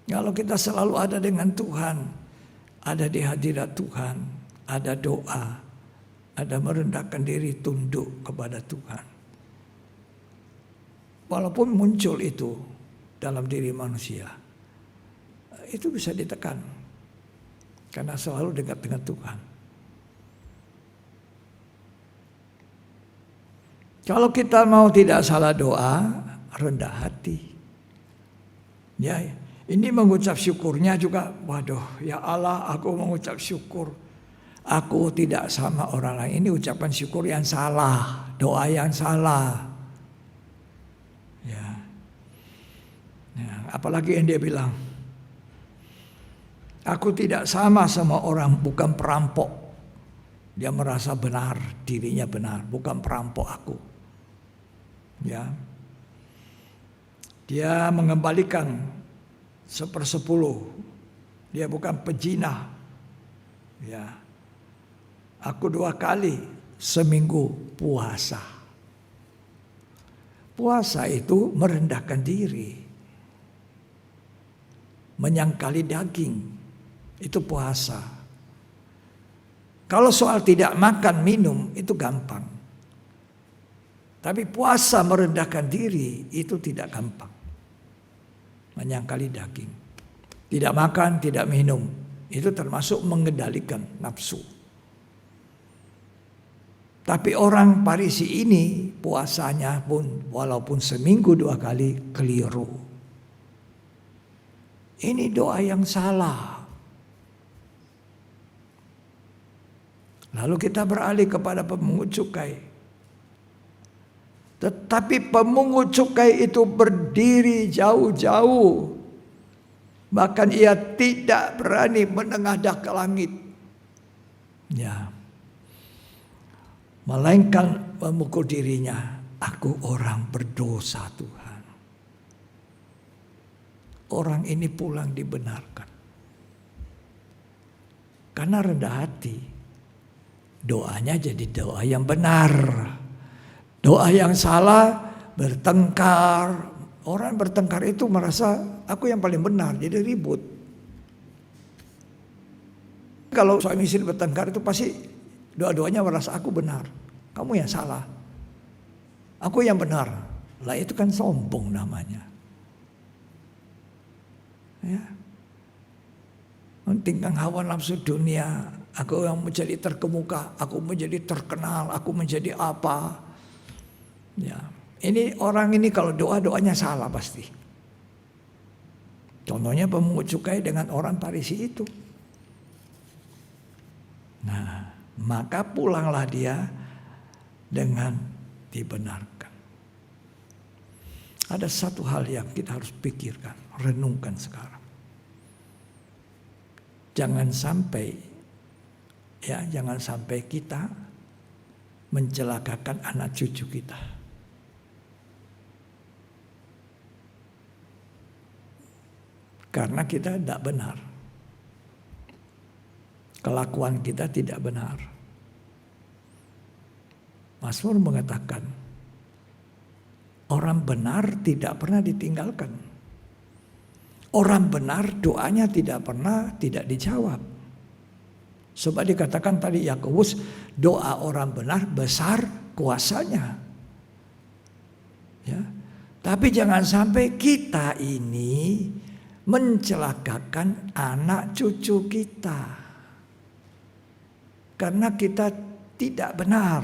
Kalau kita selalu ada dengan Tuhan, ada di hadirat Tuhan, ada doa, ada merendahkan diri tunduk kepada Tuhan. Walaupun muncul itu dalam diri manusia, itu bisa ditekan karena selalu dekat dengan Tuhan. Kalau kita mau tidak salah doa, rendah hati. Ya, ini mengucap syukurnya juga, waduh, ya Allah, aku mengucap syukur. Aku tidak sama orang lain. Ini ucapan syukur yang salah, doa yang salah. Ya. Apalagi yang dia bilang, aku tidak sama orang, bukan perampok. Dia merasa benar, dirinya benar, bukan perampok aku. Ya, dia mengembalikan 1/10. Dia bukan pejinah. Ya, aku 2 kali seminggu puasa. Puasa itu merendahkan diri, menyangkali daging, itu puasa. Kalau soal tidak makan minum itu gampang. Tapi puasa merendahkan diri itu tidak gampang. Menyangkali daging. Tidak makan, tidak minum. Itu termasuk mengendalikan nafsu. Tapi orang Farisi ini puasanya pun walaupun seminggu 2 kali keliru. Ini doa yang salah. Lalu kita beralih kepada pemungut cukai. Tetapi pemungut cukai itu berdiri jauh-jauh. Bahkan ia tidak berani menengadah ke langit. Ya. Melainkan memukul dirinya. Aku orang berdosa Tuhan. Orang ini pulang dibenarkan. Karena rendah hati. Doanya jadi doa yang benar. Doa yang salah, bertengkar. Orang bertengkar itu merasa aku yang paling benar, jadi ribut. Kalau suami istri bertengkar itu pasti dua-duanya merasa aku benar, kamu yang salah. Aku yang benar. Lah itu kan sombong namanya. Ya. Mentingkan hawa nafsu dunia, aku yang menjadi terkemuka, aku menjadi terkenal, aku menjadi apa. Ya, ini orang ini kalau doanya salah pasti. Contohnya pemungut cukai dengan orang Farisi itu. Nah, maka pulanglah dia dengan dibenarkan. Ada satu hal yang kita harus pikirkan, renungkan sekarang. Jangan sampai kita mencelakakan anak cucu kita. Karena kita tidak benar. Kelakuan kita tidak benar. Mazmur mengatakan, orang benar tidak pernah ditinggalkan. Orang benar doanya tidak pernah tidak dijawab. Sebab dikatakan tadi Yakobus, doa orang benar besar kuasanya. Ya. Tapi jangan sampai kita ini mencelakakan anak cucu kita. Karena kita tidak benar.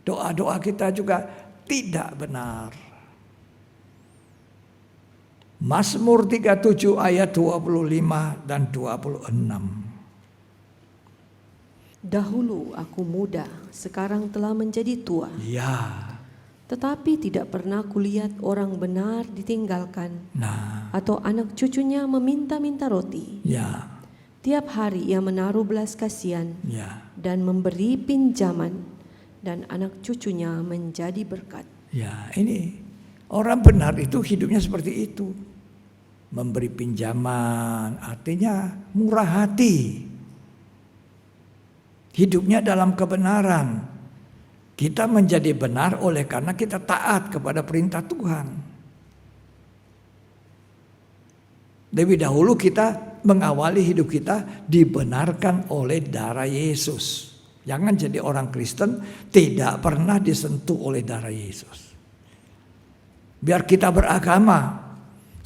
Doa-doa kita juga tidak benar. Mazmur 37 ayat 25 dan 26. Dahulu aku muda, sekarang telah menjadi tua. Ya. Tetapi tidak pernah kulihat orang benar ditinggalkan. Nah. Atau anak cucunya meminta-minta roti. Ya. Tiap hari ia menaruh belas kasihan. Ya. Dan memberi pinjaman. Dan anak cucunya menjadi berkat. Ya, ini orang benar itu hidupnya seperti itu. Memberi pinjaman, artinya murah hati. hidupnya dalam kebenaran. Kita menjadi benar oleh karena kita taat kepada perintah Tuhan. Lebih dahulu kita mengawali hidup kita dibenarkan oleh darah Yesus. Jangan jadi orang Kristen tidak pernah disentuh oleh darah Yesus. Biar kita beragama.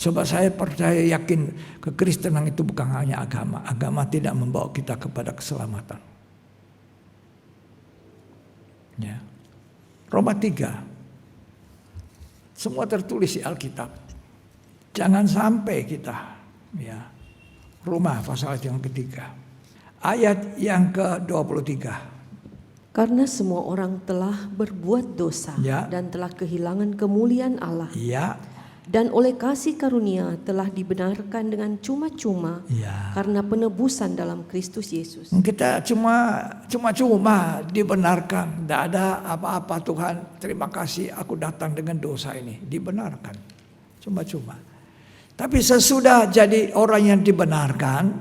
Coba saya percaya yakin kekristenan itu bukan hanya agama. Agama tidak membawa kita kepada keselamatan. Ya. Roma 3. Semua tertulis di Alkitab. Jangan sampai kita, ya. Roma pasal yang ketiga. Ayat yang ke-23. Karena semua orang telah berbuat dosa Ya. dan telah kehilangan kemuliaan Allah. Ya, Dan oleh kasih karunia telah dibenarkan dengan cuma-cuma ya. karena penebusan dalam Kristus Yesus. Kita cuma dibenarkan. Tidak ada apa-apa Tuhan. Terima kasih aku datang dengan dosa ini. Dibenarkan. Cuma-cuma. Tapi sesudah jadi orang yang dibenarkan,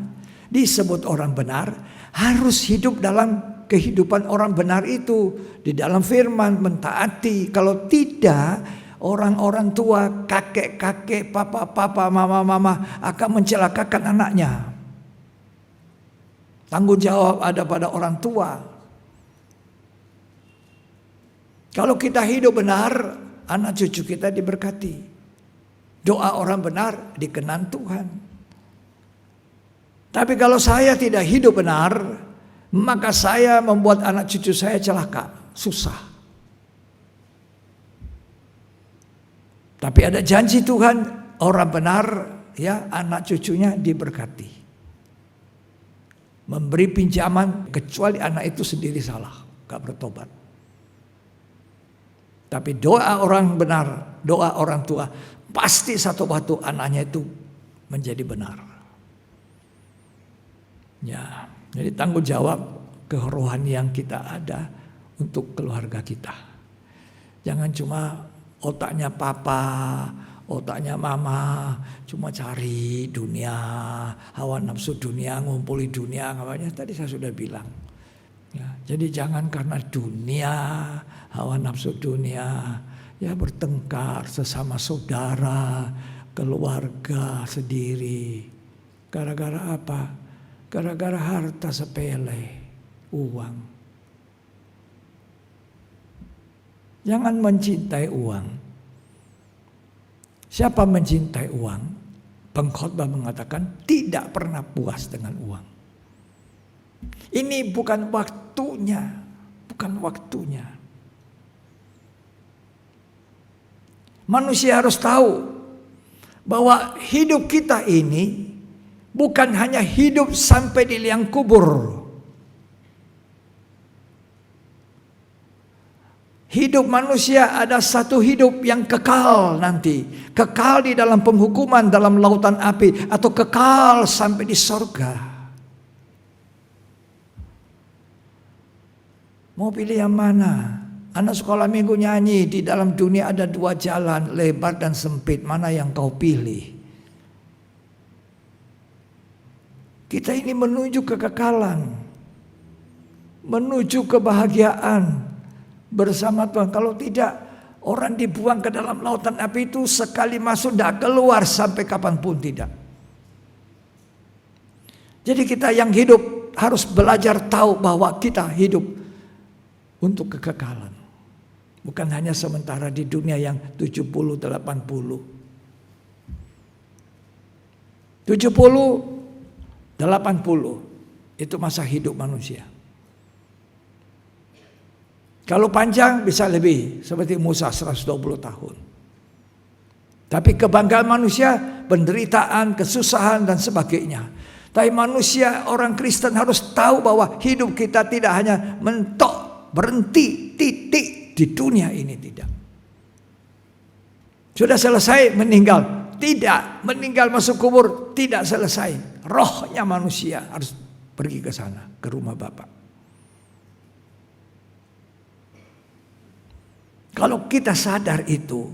disebut orang benar, harus hidup dalam kehidupan orang benar itu. Di dalam firman mentaati. Kalau tidak, orang-orang tua, kakek-kakek, papa-papa, mama-mama akan mencelakakan anaknya. Tanggung jawab ada pada orang tua. Kalau kita hidup benar, anak cucu kita diberkati. Doa orang benar dikenan Tuhan. Tapi kalau saya tidak hidup benar, maka saya membuat anak cucu saya celaka, susah. Tapi ada janji Tuhan, orang benar, ya, anak cucunya diberkati. Memberi pinjaman kecuali anak itu sendiri salah, gak bertobat. Tapi doa orang benar, doa orang tua, pasti satu waktu anaknya itu menjadi benar. Ya, jadi tanggung jawab kerohanian kita ada untuk keluarga kita. Jangan cuma otaknya papa, otaknya mama, cuma cari dunia, hawa nafsu dunia, ngumpuli dunia, namanya tadi saya sudah bilang. Ya, jadi jangan karena dunia, hawa nafsu dunia, ya bertengkar sesama saudara, keluarga sendiri. Gara-gara apa? Gara-gara harta sepele, uang. Jangan mencintai uang. Siapa mencintai uang? Pengkhotbah mengatakan tidak pernah puas dengan uang. Ini bukan waktunya, bukan waktunya. Manusia harus tahu bahwa hidup kita ini bukan hanya hidup sampai di liang kubur. Hidup manusia ada satu hidup yang kekal nanti. Kekal di dalam penghukuman dalam lautan api. Atau kekal sampai di sorga. Mau pilih yang mana? Anak sekolah minggu nyanyi, di dalam dunia ada dua jalan, lebar dan sempit. Mana yang kau pilih? Kita ini menuju kekekalan. Menuju kebahagiaan bersama Tuhan. Kalau tidak, orang dibuang ke dalam lautan api itu sekali masuk tidak keluar sampai kapanpun tidak. Jadi kita yang hidup harus belajar tahu bahwa kita hidup untuk kekekalan. Bukan hanya sementara di dunia yang 70, 80. 70, 80 itu masa hidup manusia. Kalau panjang bisa lebih, seperti Musa 120 tahun. Tapi kebanggaan manusia, penderitaan, kesusahan dan sebagainya. Tapi manusia, orang Kristen harus tahu bahwa hidup kita tidak hanya mentok, berhenti, titik di dunia ini, tidak. Sudah selesai meninggal, tidak. Meninggal masuk kubur, tidak selesai. Rohnya manusia harus pergi ke sana, ke rumah Bapa. Kalau kita sadar itu,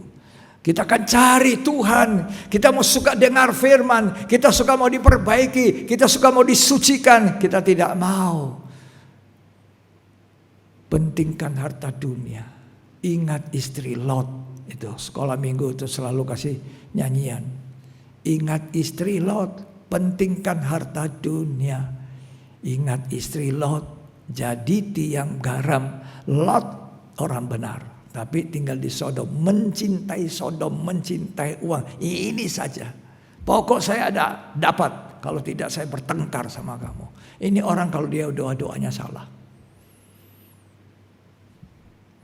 kita akan cari Tuhan. Kita mau suka dengar firman. Kita suka mau diperbaiki. Kita suka mau disucikan. Kita tidak mau pentingkan harta dunia. Ingat istri Lot. Itu sekolah minggu itu selalu kasih nyanyian. Ingat istri Lot, pentingkan harta dunia. Ingat istri Lot, jadi tiang garam. Lot orang benar, tapi tinggal di Sodom, mencintai Sodom, mencintai uang. Ini saja. Pokok saya ada dapat, kalau tidak saya bertengkar sama kamu. Ini orang kalau dia doa-doanya salah.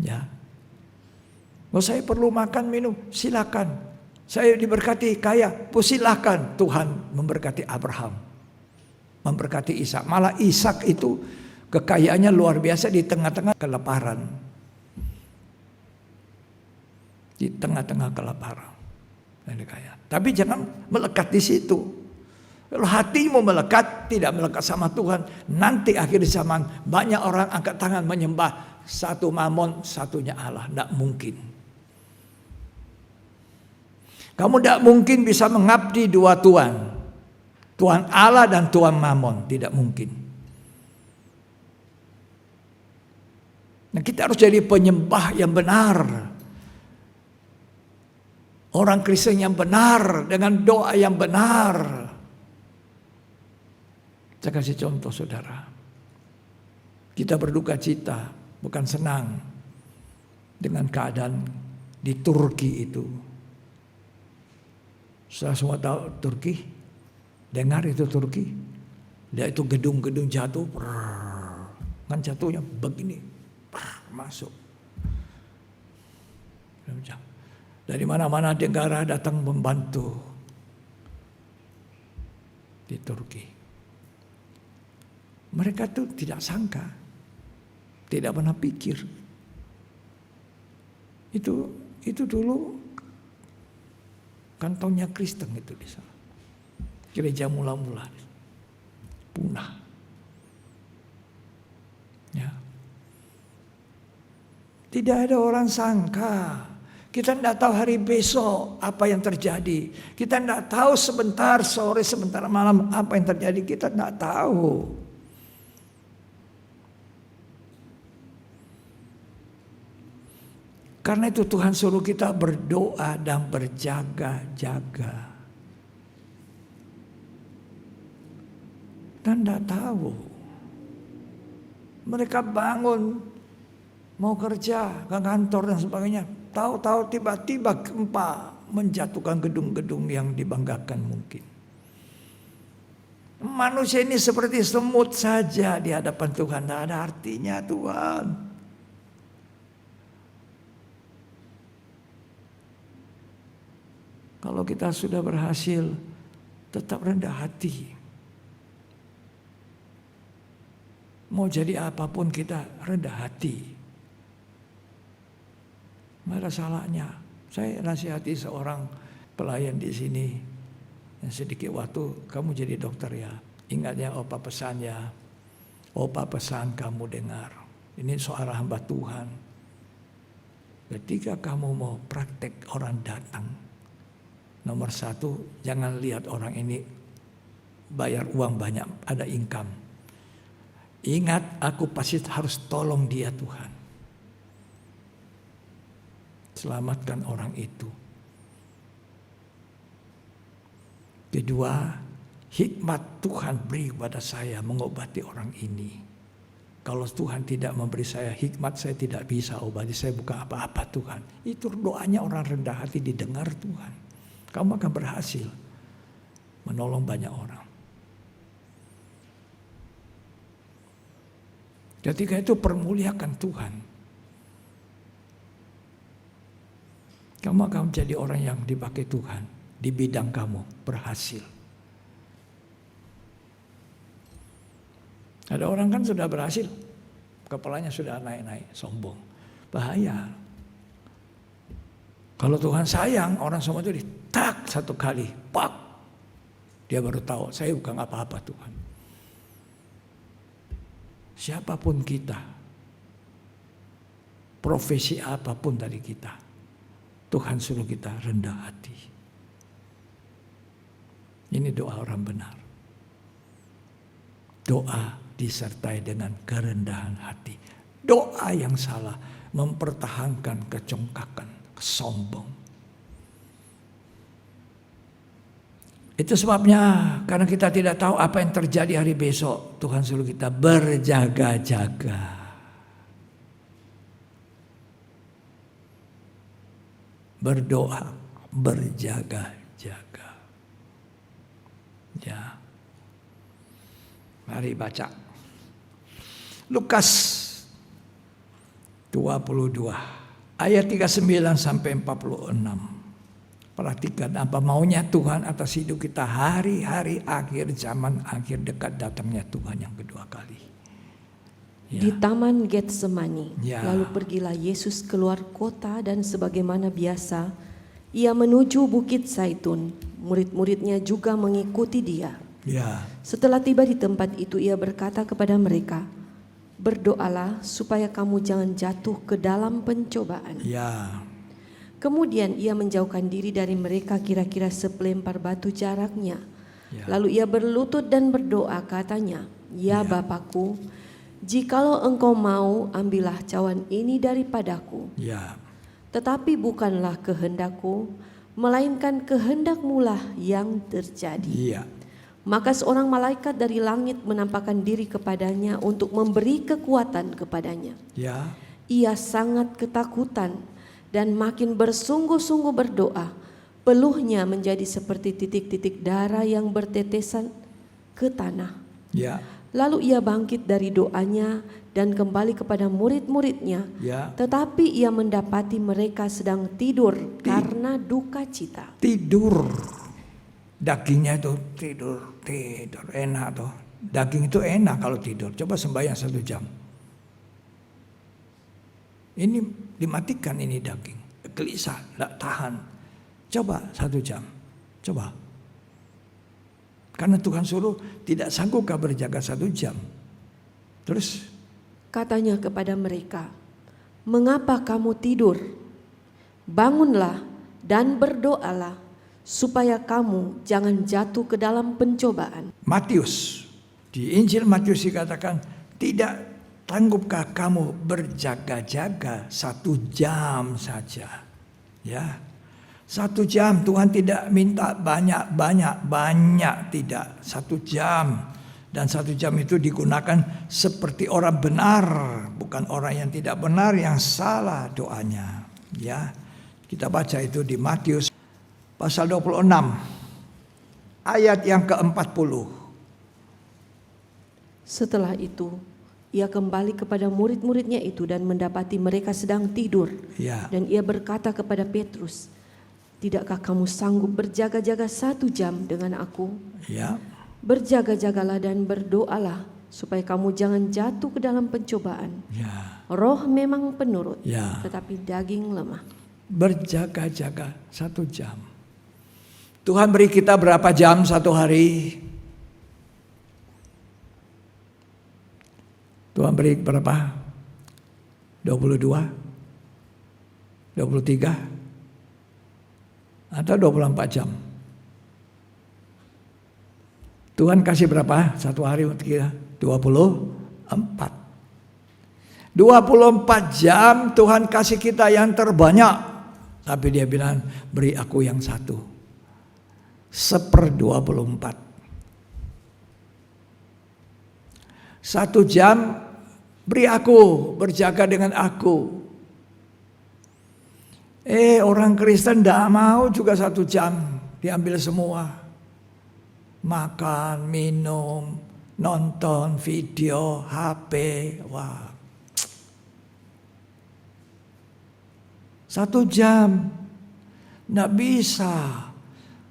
Ya. Oh, saya perlu makan minum, silakan. Saya diberkati kaya, silakan. Tuhan memberkati Abraham, memberkati Ishak. Malah Ishak itu kekayaannya luar biasa di tengah-tengah kelaparan. Di tengah-tengah kelaparan. Tapi jangan melekat di situ. Kalau hatimu melekat, tidak melekat sama Tuhan, nanti akhir zaman banyak orang angkat tangan menyembah satu Mamon, satunya Allah. Tidak mungkin. Kamu tidak mungkin bisa mengabdi dua Tuhan. Tuhan Allah dan Tuhan Mamon. Tidak mungkin. Nah, kita harus jadi penyembah yang benar. Orang Kristen yang benar. Dengan doa yang benar. Saya kasih contoh saudara. Kita berduka cita. Bukan senang. Dengan keadaan di Turki itu. Sudah semua tahu Turki? Dengar itu Turki? Dia itu gedung-gedung jatuh. Kan jatuhnya begini. Masuk. Dari mana-mana negara datang membantu. Di Turki. Mereka tuh tidak sangka. Tidak pernah pikir. Itu dulu kantongnya Kristen itu di sana. Gereja mula-mula punah. Ya. Tidak ada orang sangka. Kita tidak tahu hari besok apa yang terjadi. Kita tidak tahu sebentar sore, sebentar malam apa yang terjadi. Kita tidak tahu. Karena itu Tuhan suruh kita berdoa dan berjaga-jaga. Dan tidak tahu. Mereka bangun, mau kerja ke kantor dan sebagainya. Tahu-tahu tiba-tiba gempa menjatuhkan gedung-gedung yang dibanggakan mungkin. Manusia ini seperti semut saja di hadapan Tuhan. Tidak ada artinya Tuhan. Kalau kita sudah berhasil, tetap rendah hati. Mau jadi apapun kita rendah hati. Tidak ada salahnya. Saya nasihati seorang pelayan di sini. Yang sedikit waktu, kamu jadi dokter ya. Ingat ya Opa pesan ya. Opa pesan kamu dengar. Ini soal hamba Tuhan. Ketika kamu mau praktek orang datang. Nomor satu, jangan lihat orang ini bayar uang banyak, ada income. Ingat, aku pasti harus tolong dia Tuhan. Selamatkan orang itu. Kedua, hikmat Tuhan beri kepada saya mengobati orang ini. Kalau Tuhan tidak memberi saya hikmat, saya tidak bisa obati. Saya bukan apa-apa Tuhan. Itu doanya orang rendah hati didengar Tuhan. Kamu akan berhasil menolong banyak orang. Ketika itu permuliakan Tuhan. Kamu akan menjadi orang yang dipakai Tuhan. Di bidang kamu berhasil. Ada orang kan sudah berhasil. Kepalanya sudah naik-naik, sombong. Bahaya. Kalau Tuhan sayang, orang semua itu ditak satu kali, pak. Dia baru tahu, saya bukan apa-apa Tuhan. Siapapun kita, profesi apapun dari kita, Tuhan suruh kita rendah hati. Ini doa orang benar. Doa disertai dengan kerendahan hati. Doa yang salah mempertahankan kecongkakan, kesombong. Itu sebabnya karena kita tidak tahu apa yang terjadi hari besok, Tuhan suruh kita berjaga-jaga. Berdoa, berjaga-jaga. Ya. Mari baca. Lukas 22 ayat 39 sampai 46. Perhatikan apa maunya Tuhan atas hidup kita hari-hari akhir zaman akhir dekat datangnya Tuhan yang kedua kali. Di taman Getsemani, Ya. lalu pergilah Yesus keluar kota dan sebagaimana biasa, ia menuju Bukit Zaitun. Murid-muridnya juga mengikuti dia. Ya. Setelah tiba di tempat itu, ia berkata kepada mereka, "Berdoalah supaya kamu jangan jatuh ke dalam pencobaan." Ya. Kemudian ia menjauhkan diri dari mereka kira-kira sepelempar batu jaraknya. Ya. Lalu ia berlutut dan berdoa, katanya, "Ya Bapakku, jikalau engkau mau, ambillah cawan ini daripadaku. Ya. Tetapi bukanlah kehendakku, melainkan kehendakmulah yang terjadi." Iya. Maka seorang malaikat dari langit menampakkan diri kepadanya untuk memberi kekuatan kepadanya. Ya. Ia sangat ketakutan dan makin bersungguh-sungguh berdoa. Peluhnya menjadi seperti titik-titik darah yang bertetesan ke tanah. Ya. Lalu ia bangkit dari doanya dan kembali kepada murid-muridnya. Ya. Tetapi ia mendapati mereka sedang tidur karena duka cita. Tidur. Dagingnya itu tidur enak tuh. Daging itu enak kalau tidur. Coba sembahyang 1 jam. Ini dimatikan ini daging. Gelisah, tidak tahan. Coba 1 jam. Coba. Karena Tuhan suruh tidak sanggupkah berjaga 1 jam. Terus Katanya kepada mereka, "Mengapa kamu tidur? Bangunlah dan berdoalah supaya kamu jangan jatuh ke dalam pencobaan." Matius, di Injil Matius dikatakan, tidak sanggupkah kamu berjaga-jaga 1 jam saja. Ya, 1 jam. Tuhan tidak minta banyak, tidak. 1 jam. Dan 1 jam itu digunakan seperti orang benar, bukan orang yang tidak benar, yang salah doanya. Ya, kita baca itu di Matius pasal 26 ayat yang ke-40. Setelah itu, ia kembali kepada murid-muridnya itu dan mendapati mereka sedang tidur. Ya. Dan ia berkata kepada Petrus, "Tidakkah kamu sanggup berjaga-jaga 1 jam dengan aku? Ya. Berjaga-jagalah dan berdoalah supaya kamu jangan jatuh ke dalam pencobaan. Ya. Roh memang penurut, Ya. tetapi daging lemah." Berjaga-jaga 1 jam. Tuhan beri kita berapa jam satu hari? Tuhan beri berapa? 22? 23? Atau 24 jam? Tuhan kasih berapa satu hari untuk kita? 24. 24 jam Tuhan kasih kita yang terbanyak. Tapi dia bilang, beri aku yang 1. 1/24. 1 jam beri aku, berjaga dengan aku. Orang Kristen tidak mau juga 1 jam diambil semua. Makan, minum, nonton video, HP, wah. 1 jam, tidak bisa.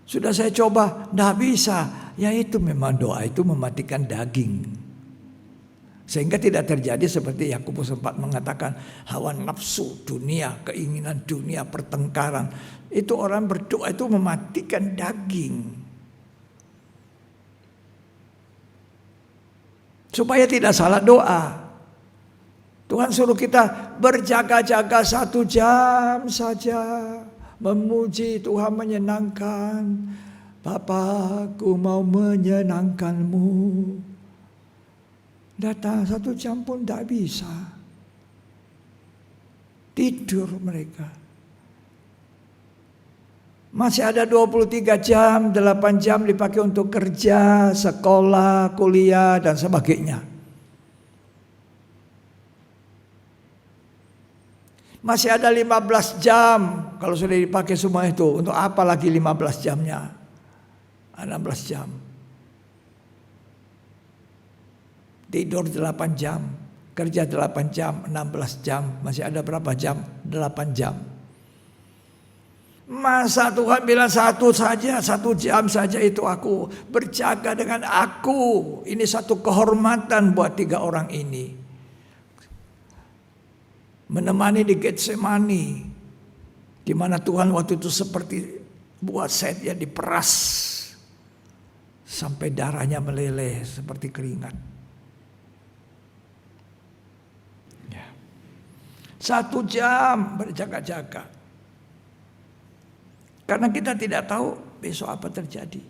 Sudah saya coba, tidak bisa. Ya itu memang doa itu mematikan daging. Sehingga tidak terjadi seperti Yakobus sempat mengatakan, hawa nafsu dunia, keinginan dunia, pertengkaran. Itu orang berdoa itu mematikan daging. Supaya tidak salah doa. Tuhan suruh kita berjaga-jaga 1 jam saja. Memuji Tuhan menyenangkan. Bapa, aku mau menyenangkanmu. Datang 1 jam pun tidak bisa. Tidur mereka. Masih ada 23 jam, 8 jam dipakai untuk kerja, sekolah, kuliah, dan sebagainya. Masih ada 15 jam, kalau sudah dipakai semua itu, untuk apa lagi 15 jamnya? 16 jam. Tidur 8 jam, kerja 8 jam, 16 jam, masih ada berapa jam? 8 jam. Masa Tuhan bilang 1 jam saja itu aku berjaga dengan aku. Ini satu kehormatan buat 3 orang ini. Menemani di Getsemani, di mana Tuhan waktu itu seperti buat sayapnya diperas sampai darahnya meleleh seperti keringat. 1 jam berjaga-jaga. Karena kita tidak tahu besok apa terjadi.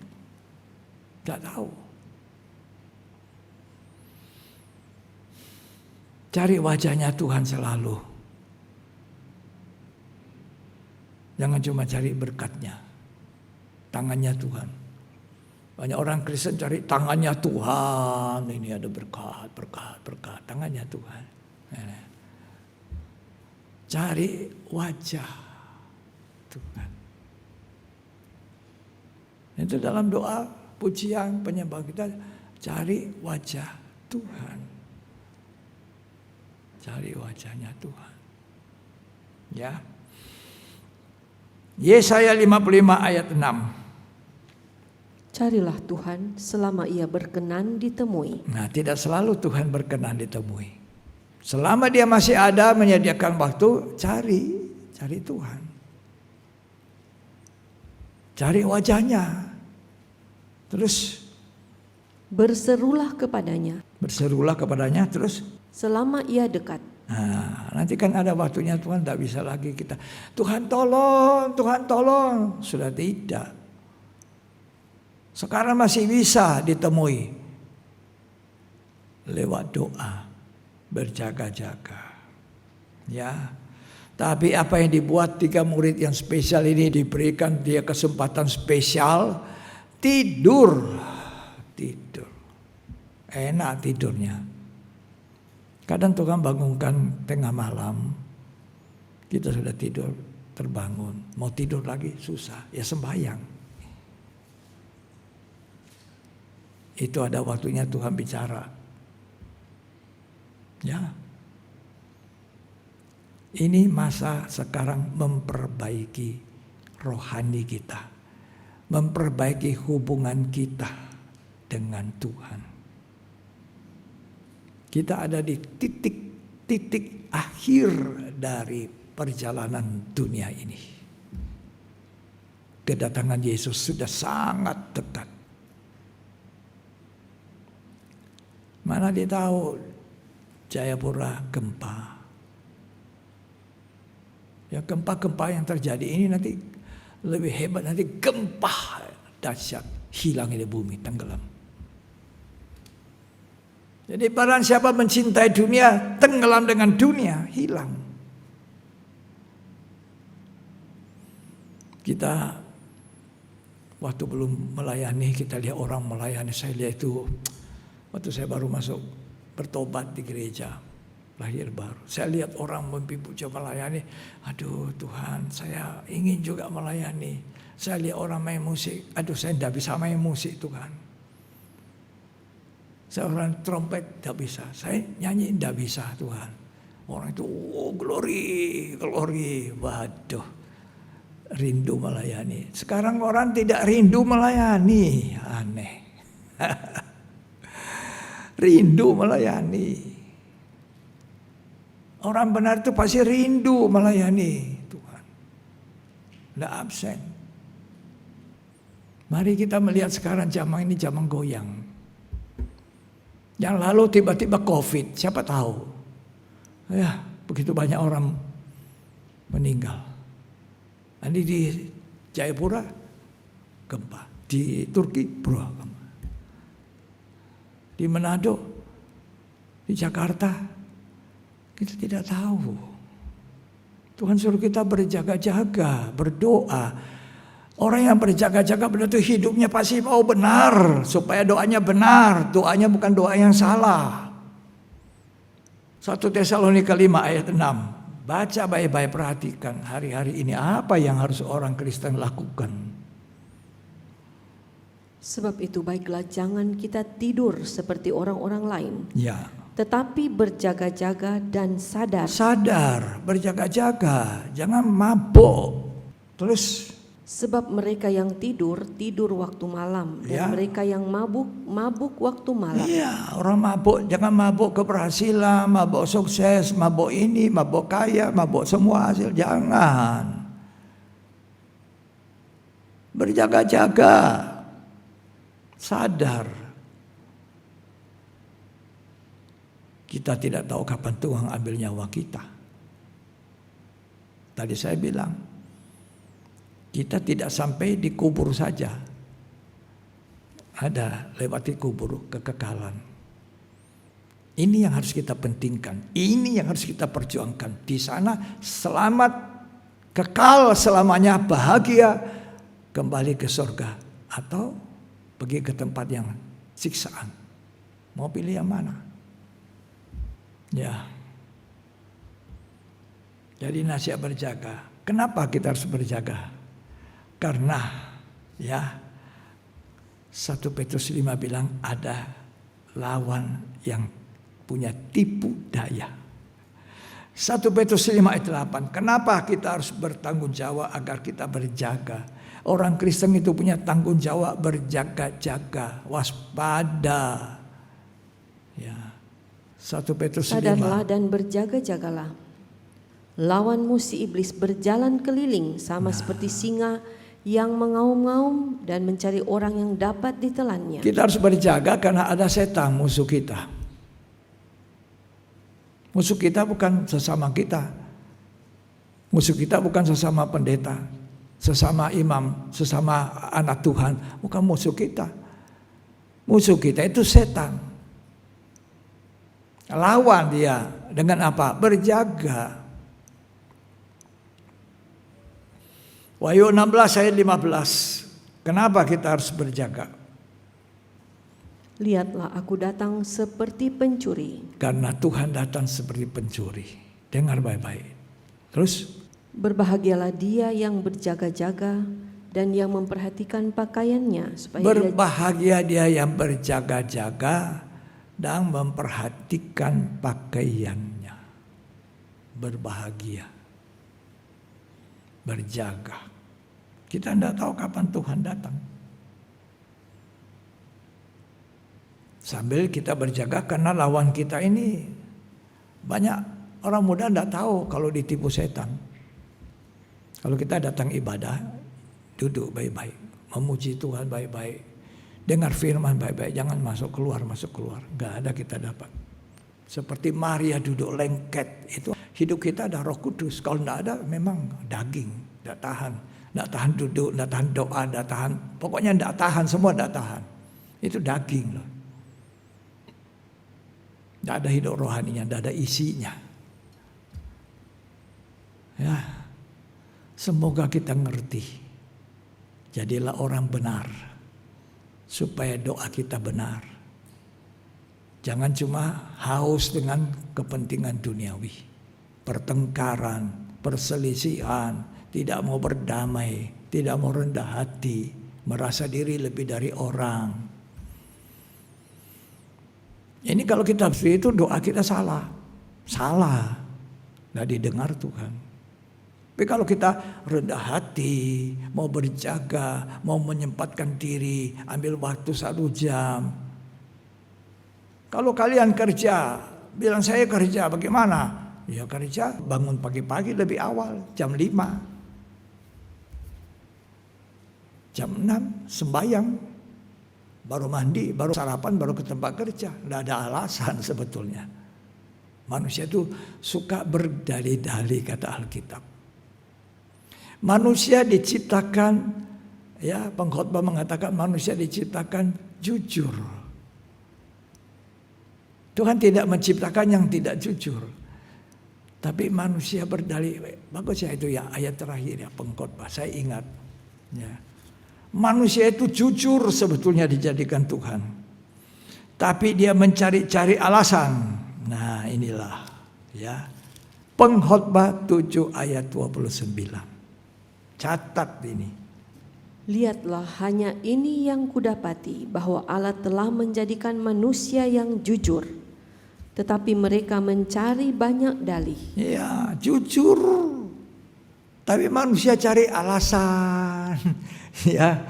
Tidak tahu. Cari wajahnya Tuhan selalu. Jangan cuma cari berkatnya. Tangannya Tuhan. Banyak orang Kristen cari tangannya Tuhan. Ini ada berkat. Tangannya Tuhan. Cari wajah Tuhan. Itu dalam doa, pujian, penyembah kita, cari wajah Tuhan. Cari wajahnya Tuhan. Ya. Yesaya 55 ayat 6. Carilah Tuhan selama ia berkenan ditemui. Nah, tidak selalu Tuhan berkenan ditemui. Selama dia masih ada menyediakan waktu, cari Tuhan. Cari wajahnya. Terus Berserulah kepadanya terus selama ia dekat. nah, nanti kan ada waktunya Tuhan tidak bisa lagi kita Tuhan tolong. Sudah tidak. Sekarang masih bisa ditemui lewat doa, berjaga-jaga. Ya. Tapi apa yang dibuat 3 murid yang spesial ini, diberikan dia kesempatan spesial tidur. Enak tidurnya. Kadang Tuhan bangunkan tengah malam, kita sudah tidur, terbangun, mau tidur lagi susah, ya sembahyang. Itu ada waktunya Tuhan bicara. Ya. Ini masa sekarang memperbaiki rohani kita. Memperbaiki hubungan kita dengan Tuhan. Kita ada di titik akhir dari perjalanan dunia ini. Kedatangan Yesus sudah sangat dekat. Mana dia tahu Jayapura gempa. Ya, gempa-gempa yang terjadi ini nanti lebih hebat, nanti gempa dahsyat, hilang ini bumi, tenggelam. Jadi barang siapa mencintai dunia, tenggelam dengan dunia, hilang. Kita waktu belum melayani, kita lihat orang melayani. Saya lihat itu waktu saya baru masuk bertobat di gereja lahir baru. Saya lihat orang mimpi puja melayani. Aduh Tuhan, saya ingin juga melayani. Saya lihat orang main musik. Aduh, saya tidak bisa main musik Tuhan. Saya orang trompet tidak bisa. Saya nyanyi tidak bisa Tuhan. Orang itu, oh glory. Waduh, rindu melayani. Sekarang orang tidak rindu melayani. Aneh. Rindu melayani. Orang benar itu pasti rindu melayani Tuhan. Tidak absen. Mari kita melihat sekarang zaman ini zaman goyang. Yang lalu tiba-tiba COVID, siapa tahu. Ya, begitu banyak orang meninggal. Nanti di Jayapura gempa, di Turki gempa. Di Manado, di Jakarta, kita tidak tahu. Tuhan suruh kita berjaga-jaga, berdoa. Orang yang berjaga-jaga berarti hidupnya pasti mau benar, supaya doanya benar, doanya bukan doa yang salah. 1 Tesalonika 5 ayat 6. Baca baik-baik, perhatikan hari-hari ini apa yang harus orang Kristen lakukan. Sebab itu baiklah jangan kita tidur seperti orang-orang lain, Ya, tetapi berjaga-jaga dan sadar. sadar, berjaga-jaga, jangan mabuk. Terus Sebab mereka yang tidur, tidur waktu malam, dan Ya. mereka yang mabuk, mabuk waktu malam. iya, orang mabuk, jangan mabuk keberhasilan, mabuk sukses, mabuk ini, mabuk kaya, mabuk semua hasil, jangan. Berjaga-jaga, sadar. Kita tidak tahu kapan Tuhan ambil nyawa kita. Tadi saya bilang, kita tidak sampai dikubur saja. Ada lewati kubur kekekalan. Ini yang harus kita pentingkan. Ini yang harus kita perjuangkan. Di sana selamat, kekal selamanya, bahagia, kembali ke surga. Atau pergi ke tempat yang siksaan. Mau pilih yang mana? Ya. Jadi nasihat berjaga. Kenapa kita harus berjaga? Karena ya 1 Petrus 5 bilang ada lawan yang punya tipu daya. 1 Petrus 5 ayat 8. Kenapa kita harus bertanggung jawab agar kita berjaga? Orang Kristen itu punya tanggung jawab berjaga-jaga, waspada. Ya. 1 Petrus 5. Sadarlah dan berjaga-jagalah. Lawanmu si iblis berjalan keliling sama seperti singa yang mengaum-ngaum dan mencari orang yang dapat ditelannya. Kita harus berjaga karena ada setan musuh kita. Musuh kita bukan sesama kita. Musuh kita bukan sesama pendeta, sesama imam, sesama anak Tuhan. Bukan musuh kita. Musuh kita itu setan. Lawan dia dengan apa? Berjaga. Wahyu 16 ayat 15. Kenapa kita harus berjaga? Lihatlah aku datang seperti pencuri. Karena Tuhan datang seperti pencuri. Dengar baik-baik. Terus? Berbahagialah dia yang berjaga-jaga dan yang memperhatikan pakaiannya supaya Berbahagia dia yang berjaga-jaga dan memperhatikan pakaiannya. Berbahagia. Berjaga. Kita tidak tahu kapan Tuhan datang. Sambil kita berjaga karena lawan kita ini banyak orang muda tidak tahu kalau ditipu setan. Kalau kita datang ibadah, duduk baik-baik, memuji Tuhan baik-baik, dengar firman baik-baik, jangan masuk keluar. Gak ada kita dapat. Seperti Maria duduk lengket, itu hidup kita ada Roh Kudus. Kalau tidak ada memang daging, tidak tahan duduk, tidak tahan doa, tidak tahan, pokoknya tidak tahan, semua tidak tahan. Itu daging loh. Tidak ada hidup rohaninya, tidak ada isinya. Ya, semoga kita ngerti. Jadilah orang benar, supaya doa kita benar. Jangan cuma haus dengan kepentingan duniawi, pertengkaran, perselisihan, tidak mau berdamai, tidak mau rendah hati, merasa diri lebih dari orang. Ini kalau kita seperti itu doa kita salah, nggak didengar Tuhan. Tapi kalau kita rendah hati, mau berjaga, mau menyempatkan diri, ambil waktu 1 jam. Kalau kalian kerja, bilang saya kerja bagaimana? Ya kerja, bangun pagi-pagi lebih awal, jam 5. Jam 6 sembahyang, baru mandi, baru sarapan, baru ke tempat kerja. Tidak ada alasan sebetulnya. Manusia itu suka berdalih-dalih kata Alkitab. Manusia diciptakan, ya pengkhotbah mengatakan manusia diciptakan jujur. Tuhan tidak menciptakan yang tidak jujur. Tapi manusia berdalih, bagus ya itu ya ayat terakhir ya Pengkhotbah, saya ingat. Ya. Manusia itu jujur sebetulnya dijadikan Tuhan. Tapi dia mencari-cari alasan. Nah inilah ya. Pengkhotbah 7 ayat 29. Catat ini. Lihatlah, hanya ini yang kudapati, bahwa Allah telah menjadikan manusia yang jujur, tetapi mereka mencari banyak dalih. Ya, jujur. Tapi manusia cari alasan. Ya.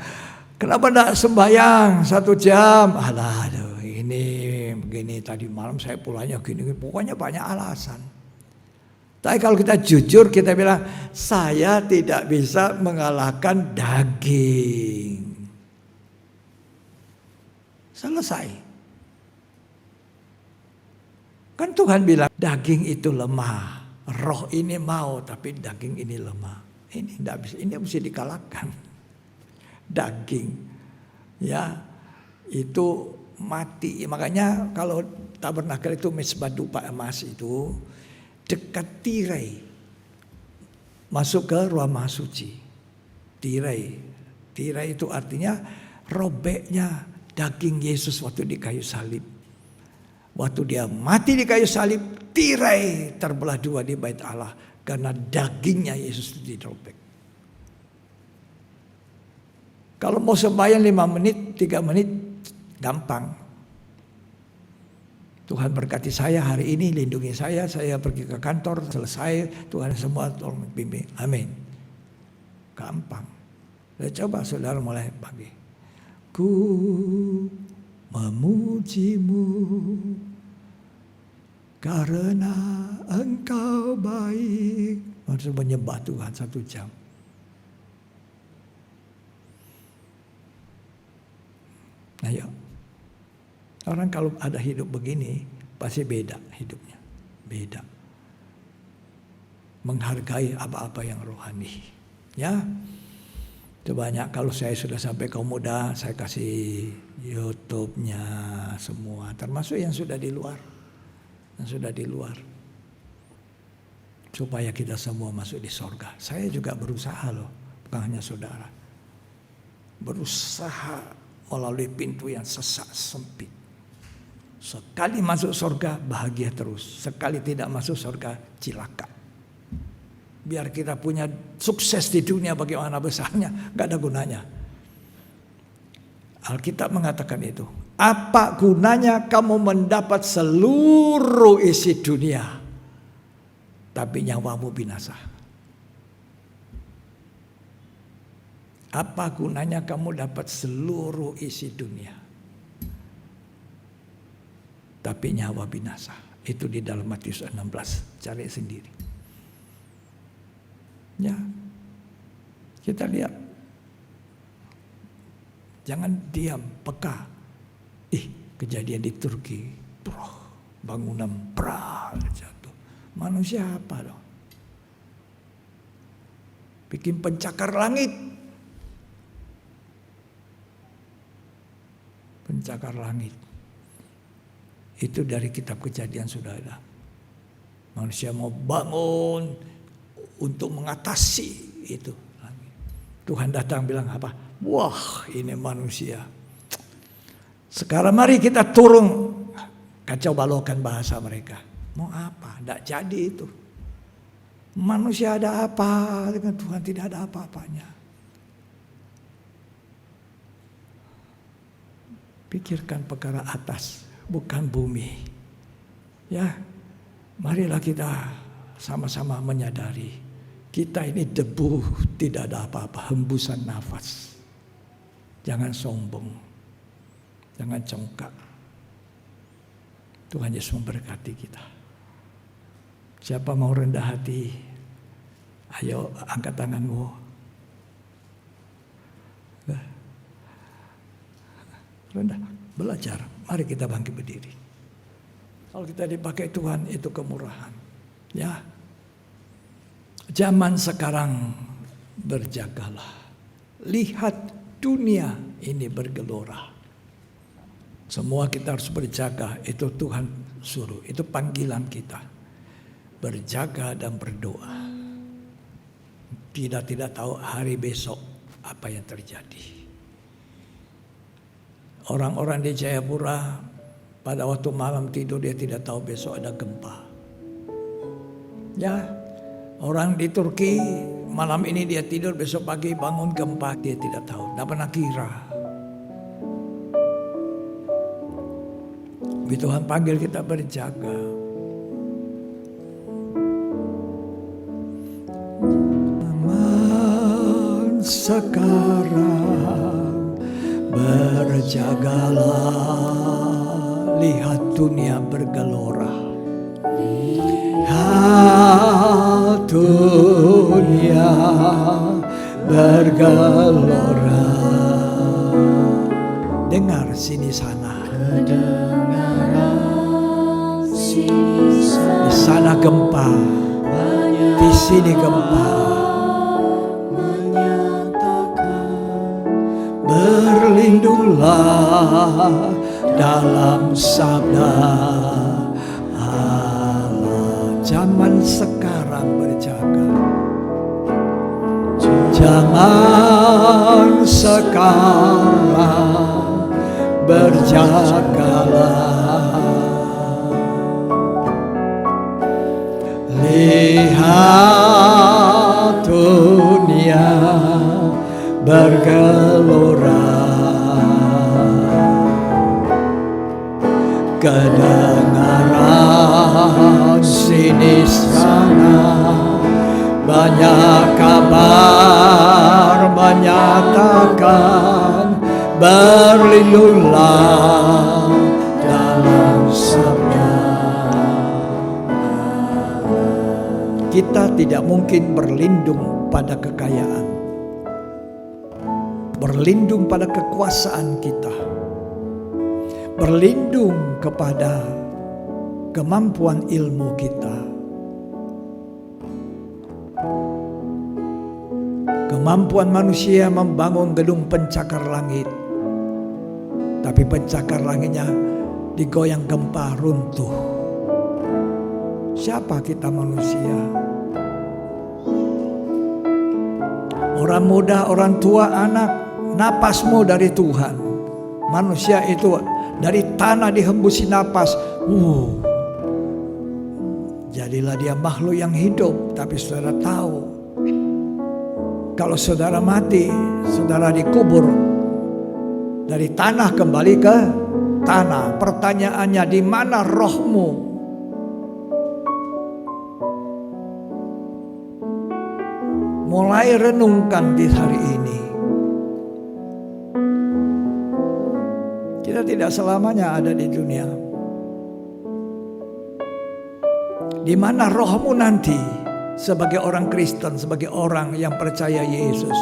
Kenapa tidak sembahyang 1 jam? Aduh, ini begini tadi malam saya pulangnya gini. Pokoknya banyak alasan. Tapi kalau kita jujur, kita bilang, saya tidak bisa mengalahkan daging. Selesai. Kan Tuhan bilang, daging itu lemah. Roh ini mau, tapi daging ini lemah. Ini tidak bisa, ini mesti dikalahkan. Daging, ya, itu mati. Makanya kalau tabernakel itu mezbah dupa emas itu dekat tirai, masuk ke ruang maha suci. Tirai itu artinya robeknya daging Yesus waktu di kayu salib. Waktu dia mati di kayu salib, tirai terbelah 2 di bait Allah karena dagingnya Yesus itu dirobek. Kalau mau sembahyang 5 menit, 3 menit, gampang. Tuhan berkati saya hari ini, lindungi saya pergi ke kantor, selesai, Tuhan semua tolong bimbing. Amin. Gampang. Coba saudara mulai pagi. Ku memujimu karena engkau baik. Harus menyembah Tuhan 1 jam. Ayo. Orang kalau ada hidup begini pasti beda hidupnya. Beda. Menghargai apa-apa yang rohani. Ya. Itu banyak kalau saya sudah sampai kaum muda, saya kasih YouTube-nya semua. Termasuk yang sudah di luar. Yang sudah di luar. Supaya kita semua masuk di sorga. Saya juga berusaha loh. Bukan hanya saudara. Berusaha melalui pintu yang sesak sempit. Sekali masuk surga bahagia terus. Sekali tidak masuk surga cilaka. Biar kita punya sukses di dunia bagaimana besarnya, gak ada gunanya. Alkitab mengatakan itu. Apa gunanya kamu mendapat seluruh isi dunia, tapi nyawamu binasa? Apa gunanya kamu dapat seluruh isi dunia, tapi nyawa binasa? Itu di dalam Matius 16. Cari sendiri. Ya, kita lihat. Jangan diam, peka. Kejadian di Turki, bangunan jatuh. Manusia apa dong? Bikin pencakar langit. Pencakar langit. Itu dari kitab Kejadian sudah ada. Manusia mau bangun untuk mengatasi itu. Tuhan datang bilang apa? Wah, ini manusia. Sekarang mari kita turun. Kacau balaukan bahasa mereka. Mau apa? Tidak jadi itu. Manusia ada apa? Dengan Tuhan tidak ada apa-apanya. Pikirkan perkara atas, bukan bumi. Ya, marilah kita sama-sama menyadari. Kita ini debu, tidak ada apa-apa, hembusan nafas. Jangan sombong, jangan congkak. Tuhan Yesus memberkati kita. Siapa mau rendah hati, ayo angkat tanganmu. Rendah, belajar. Mari kita bangkit berdiri. Kalau kita dipakai Tuhan itu kemurahan. Ya. Zaman sekarang berjagalah. Lihat dunia ini bergelora. Semua kita harus berjaga. Itu Tuhan suruh. Itu panggilan kita. berjaga dan berdoa. Kita tidak tahu hari besok apa yang terjadi. Orang-orang di Jayapura pada waktu malam tidur dia tidak tahu besok ada gempa. Ya, orang di Turki malam ini dia tidur, besok pagi bangun gempa, dia tidak tahu, tidak pernah kira. Tapi Tuhan panggil kita berjaga. Sekarang berjagalah, lihat dunia bergelora. Dunia bergelora. Dengar sini sana. Di sana gempa, di sini gempa. Berlindunglah dalam sabda Allah. Zaman sekarang berjaga. Zaman sekarang berjagalah. Lihat dunia bergelora. Kedengaran sini sana, banyak kabar menyatakan, berlindunglah dalam sabda. Kita tidak mungkin berlindung pada kekayaan, berlindung pada kekuasaan kita, berlindung kepada kemampuan ilmu kita. Kemampuan manusia membangun gedung pencakar langit, tapi pencakar langitnya digoyang gempa runtuh. Siapa kita manusia? Orang muda, orang tua, anak, napasmu dari Tuhan. Manusia itu dari tanah dihembusi napas. Jadilah dia makhluk yang hidup. Tapi saudara tahu, kalau saudara mati, saudara dikubur dari tanah kembali ke tanah. Pertanyaannya, di mana rohmu? Mulai renungkan di hari ini. Kita tidak selamanya ada di dunia. Di mana rohmu nanti sebagai orang Kristen, sebagai orang yang percaya Yesus?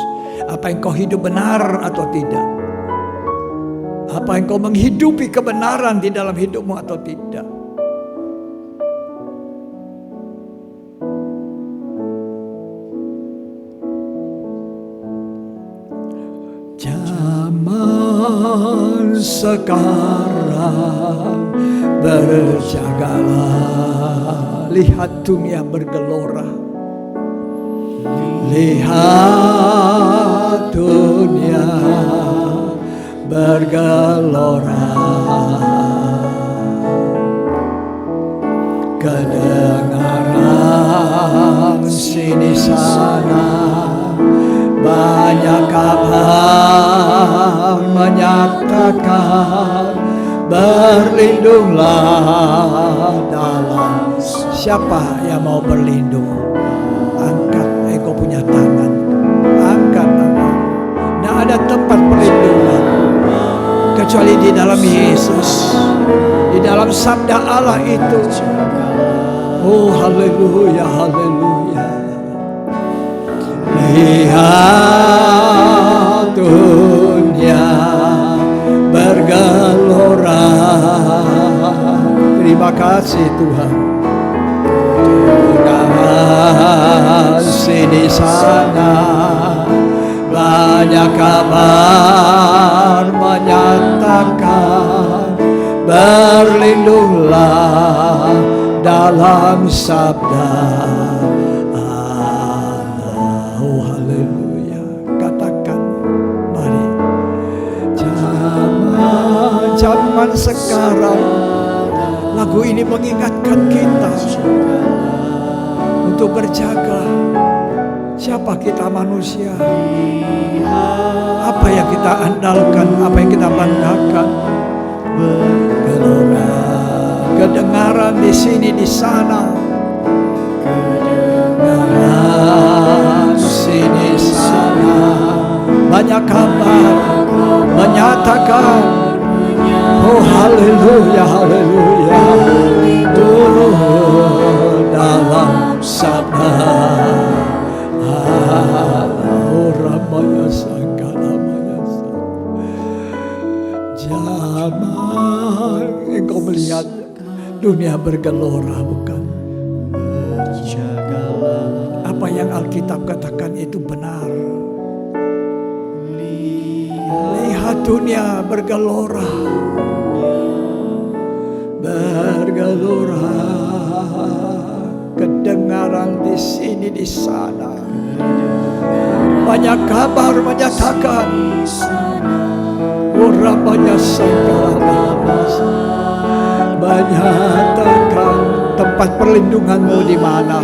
Apa engkau hidup benar atau tidak? Apa engkau menghidupi kebenaran di dalam hidupmu atau tidak? Zaman sekarang berjagalah, lihat dunia bergelora. Lihat dunia bergelora. Kedengaran sini sana, banyak kabar menyatakan, berlindunglah dalam. Siapa yang mau berlindung? Angkat engkau punya tangan, angkat tangan. Tidak ada tempat perlindungan kecuali di dalam Yesus, di dalam sabda Allah itu. Oh haleluya, haleluya. Lihat dunia bergelora. Terima kasih Tuhan. Dengar sini sana, banyak kabar menyatakan, berlindunglah dalam sabda Allah. Oh haleluya. Katakan, mari. Zaman sekarang, lagu ini mengingatkan kita untuk berjaga. Siapa kita manusia? Apa yang kita andalkan? Apa yang kita banggakan? Bergelora, kedengaran di sini di sana, kedengaran di sini sana. Banyak kabar menyatakan, oh haleluya, haleluya. Oh, dalam sabda oh ramaya sangkalamaya. Zaman engkau melihat dunia bergelora, bukan? Apa yang Alkitab katakan itu benar. Lihat dunia bergelora, bergelora, kedengaran di sini di sana. Banyak kabar menyatakan, uramanya segala menyatakan tempat perlindunganmu di mana?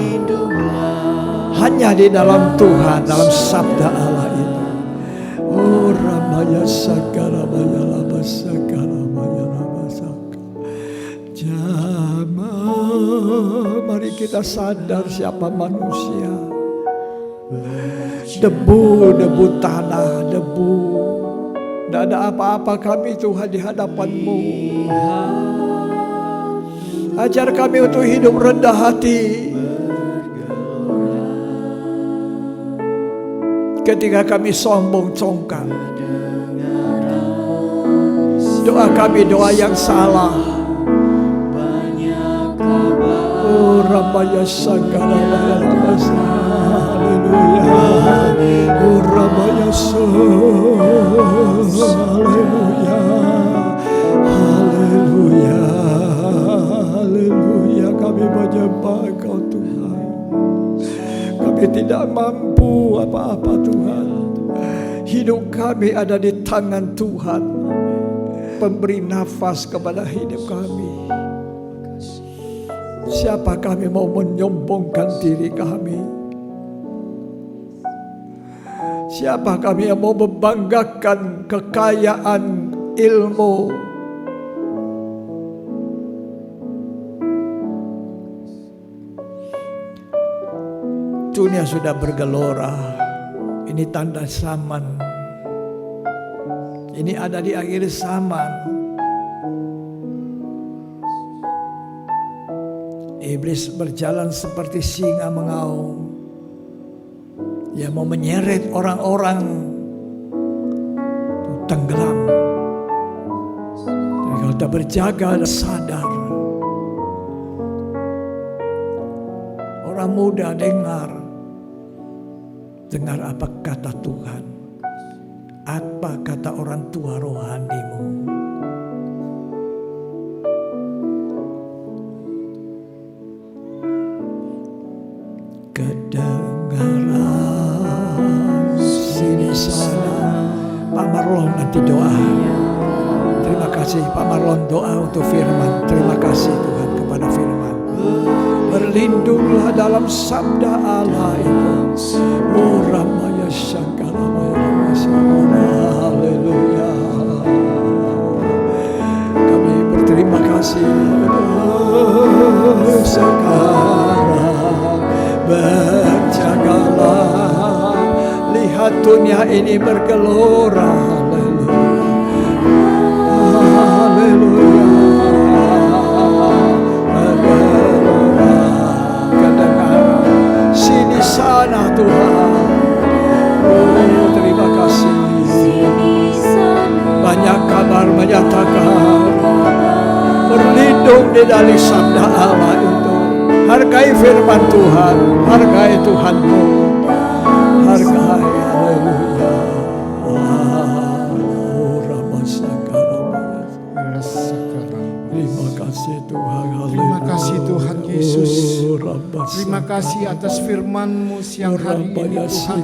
Hanya di dalam Tuhan, dalam sabda Allah itu. Uramanya segala menyalaba segala menyalaba segala. Mari kita sadar siapa manusia. Debu tanah, debu. Tidak ada apa-apa kami Tuhan di hadapan-Mu. Ajar kami untuk hidup rendah hati. Ketika kami sombong congkak, doa kami doa yang salah. Oh Rabaya Sagala Bayalabasa, haleluya. Oh Rabaya haleluya, haleluya, haleluya. Kami menyembah Engkau Tuhan. Kami tidak mampu apa-apa Tuhan. Hidup kami ada di tangan Tuhan, pemberi nafas kepada hidup kami. Siapa kami mau menyombongkan diri kami? Siapa kami yang mau membanggakan kekayaan ilmu? Dunia sudah bergelora. Ini tanda zaman. Ini ada di akhir zaman. Iblis berjalan seperti singa mengaum. Dia mau menyeret orang-orang tenggelam. Tapi kalau kita berjaga dan sadar, orang muda dengar apa kata Tuhan, apa kata orang tua rohanimu. Kedengaran sini sana. Pak Marlon nanti doa. Terima kasih Pak Marlon, doa untuk firman. Terima kasih Tuhan kepada firman. Berlindunglah dalam sabda Allah itu. Oh Ramaya Sangkalamaya. Haleluya. Kami berterima kasih. Sekarang berjagalah, lihat dunia ini bergelora. Haleluya, bergelora, kedengaran sini sana Tuhan. Oh terima kasih. Banyak kabar menyatakan, berlindung di dalam sabda Allah itu. Hargai firman Tuhan, hargai Tuhanmu, hargai. Haleluya. Terima kasih Tuhan. Terima kasih Tuhan Yesus. Haleluya. Terima kasih atas firman-Mu siang hari ini Tuhan,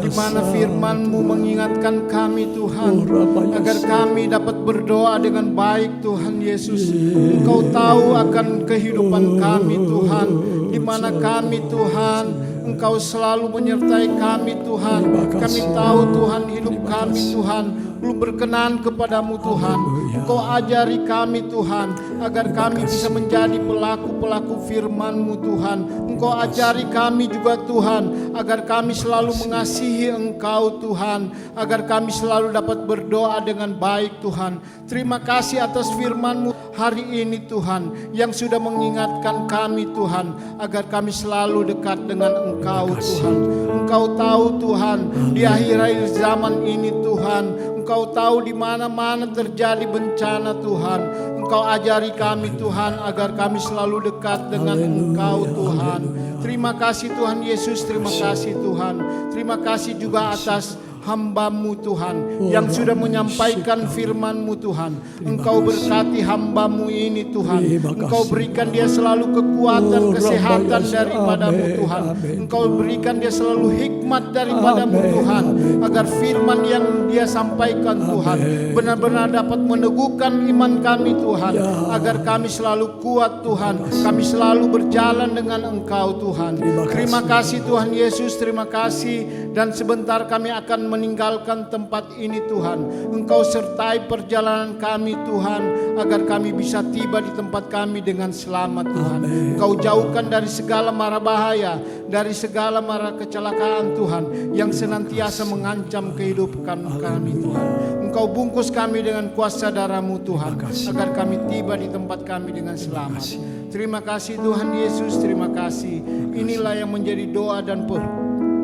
di mana firman-Mu mengingatkan kami Tuhan, agar kami dapat berdoa dengan baik Tuhan Yesus. Engkau tahu akan kehidupan kami Tuhan, di mana kami Tuhan, Engkau selalu menyertai kami Tuhan. Kami tahu Tuhan, hidup kami Tuhan belum berkenan kepadamu Tuhan. Engkau ajari kami Tuhan, agar kami bisa menjadi pelaku-pelaku firman-Mu Tuhan. Engkau ajari kami juga Tuhan, agar kami selalu mengasihi Engkau Tuhan, agar kami selalu dapat berdoa dengan baik Tuhan. Terima kasih atas firman-Mu hari ini Tuhan, yang sudah mengingatkan kami Tuhan, agar kami selalu dekat dengan Engkau Tuhan. Engkau tahu Tuhan, di akhir-akhir zaman ini Tuhan, Engkau tahu di mana-mana terjadi bencana Tuhan. Engkau ajari kami Tuhan, agar kami selalu dekat dengan Engkau Tuhan. Terima kasih Tuhan Yesus, terima kasih Tuhan. Terima kasih juga atas hamba-Mu Tuhan, yang sudah menyampaikan firman-Mu Tuhan. Engkau berkati hamba-Mu ini Tuhan. Engkau berikan dia selalu kekuatan, kesehatan daripada-Mu Tuhan. Engkau berikan dia selalu hikmat daripada-Mu Tuhan, agar firman yang dia sampaikan Tuhan benar-benar dapat meneguhkan iman kami Tuhan, agar kami selalu kuat Tuhan. Kami selalu berjalan dengan Engkau Tuhan. Terima kasih Tuhan Yesus, terima kasih. Dan sebentar kami akan meninggalkan tempat ini Tuhan. Engkau sertai perjalanan kami Tuhan, agar kami bisa tiba di tempat kami dengan selamat Tuhan. Engkau jauhkan dari segala mara bahaya, dari segala mara kecelakaan Tuhan, yang senantiasa mengancam kehidupan kami Tuhan. Engkau bungkus kami dengan kuasa darah-Mu Tuhan, agar kami tiba di tempat kami dengan selamat. Terima kasih Tuhan Yesus, terima kasih. Inilah yang menjadi doa dan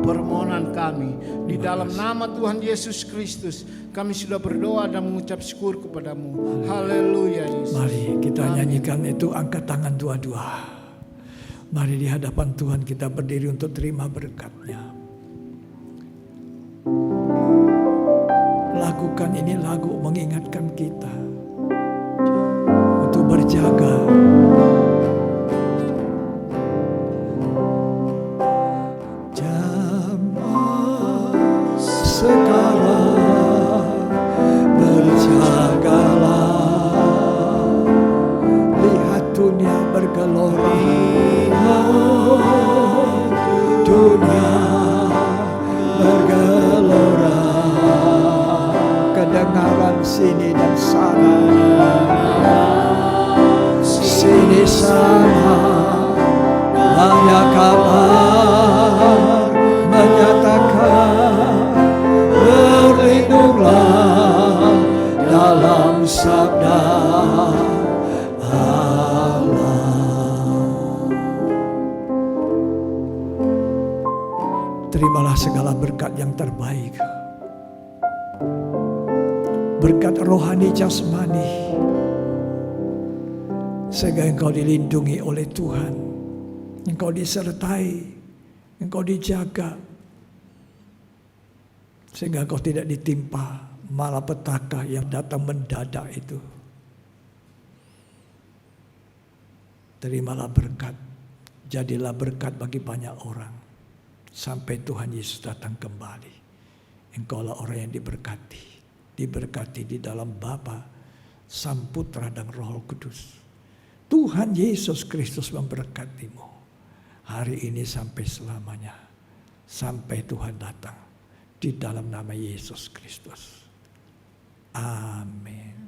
permohonan kami. Di dalam nama Tuhan Yesus Kristus, kami sudah berdoa dan mengucap syukur kepadamu. Haleluya Yesus. Mari kita nyanyikan itu, angkat tangan dua-dua. Mari di hadapan Tuhan kita berdiri untuk terima berkat-Nya. Lakukan ini lagu mengingatkan kita untuk berjaga. Sekarang berjagalah, lihat dunia bergelora, dunia bergelora, kedengaran sini dan sana, sini sana, banyak kabar menyatakan, berlindunglah dalam sabda Allah. Terimalah segala berkat yang terbaik, berkat rohani jasmani, sehingga engkau dilindungi oleh Tuhan, engkau disertai, engkau dijaga, sehingga kau tidak ditimpa malapetaka yang datang mendadak itu. Terimalah berkat, jadilah berkat bagi banyak orang, sampai Tuhan Yesus datang kembali. Engkaulah orang yang diberkati di dalam Bapa, Sang Putra dan Roh Kudus. Tuhan Yesus Kristus memberkatimu hari ini sampai selamanya, sampai Tuhan datang. Di dalam nama Yesus Kristus. Amin.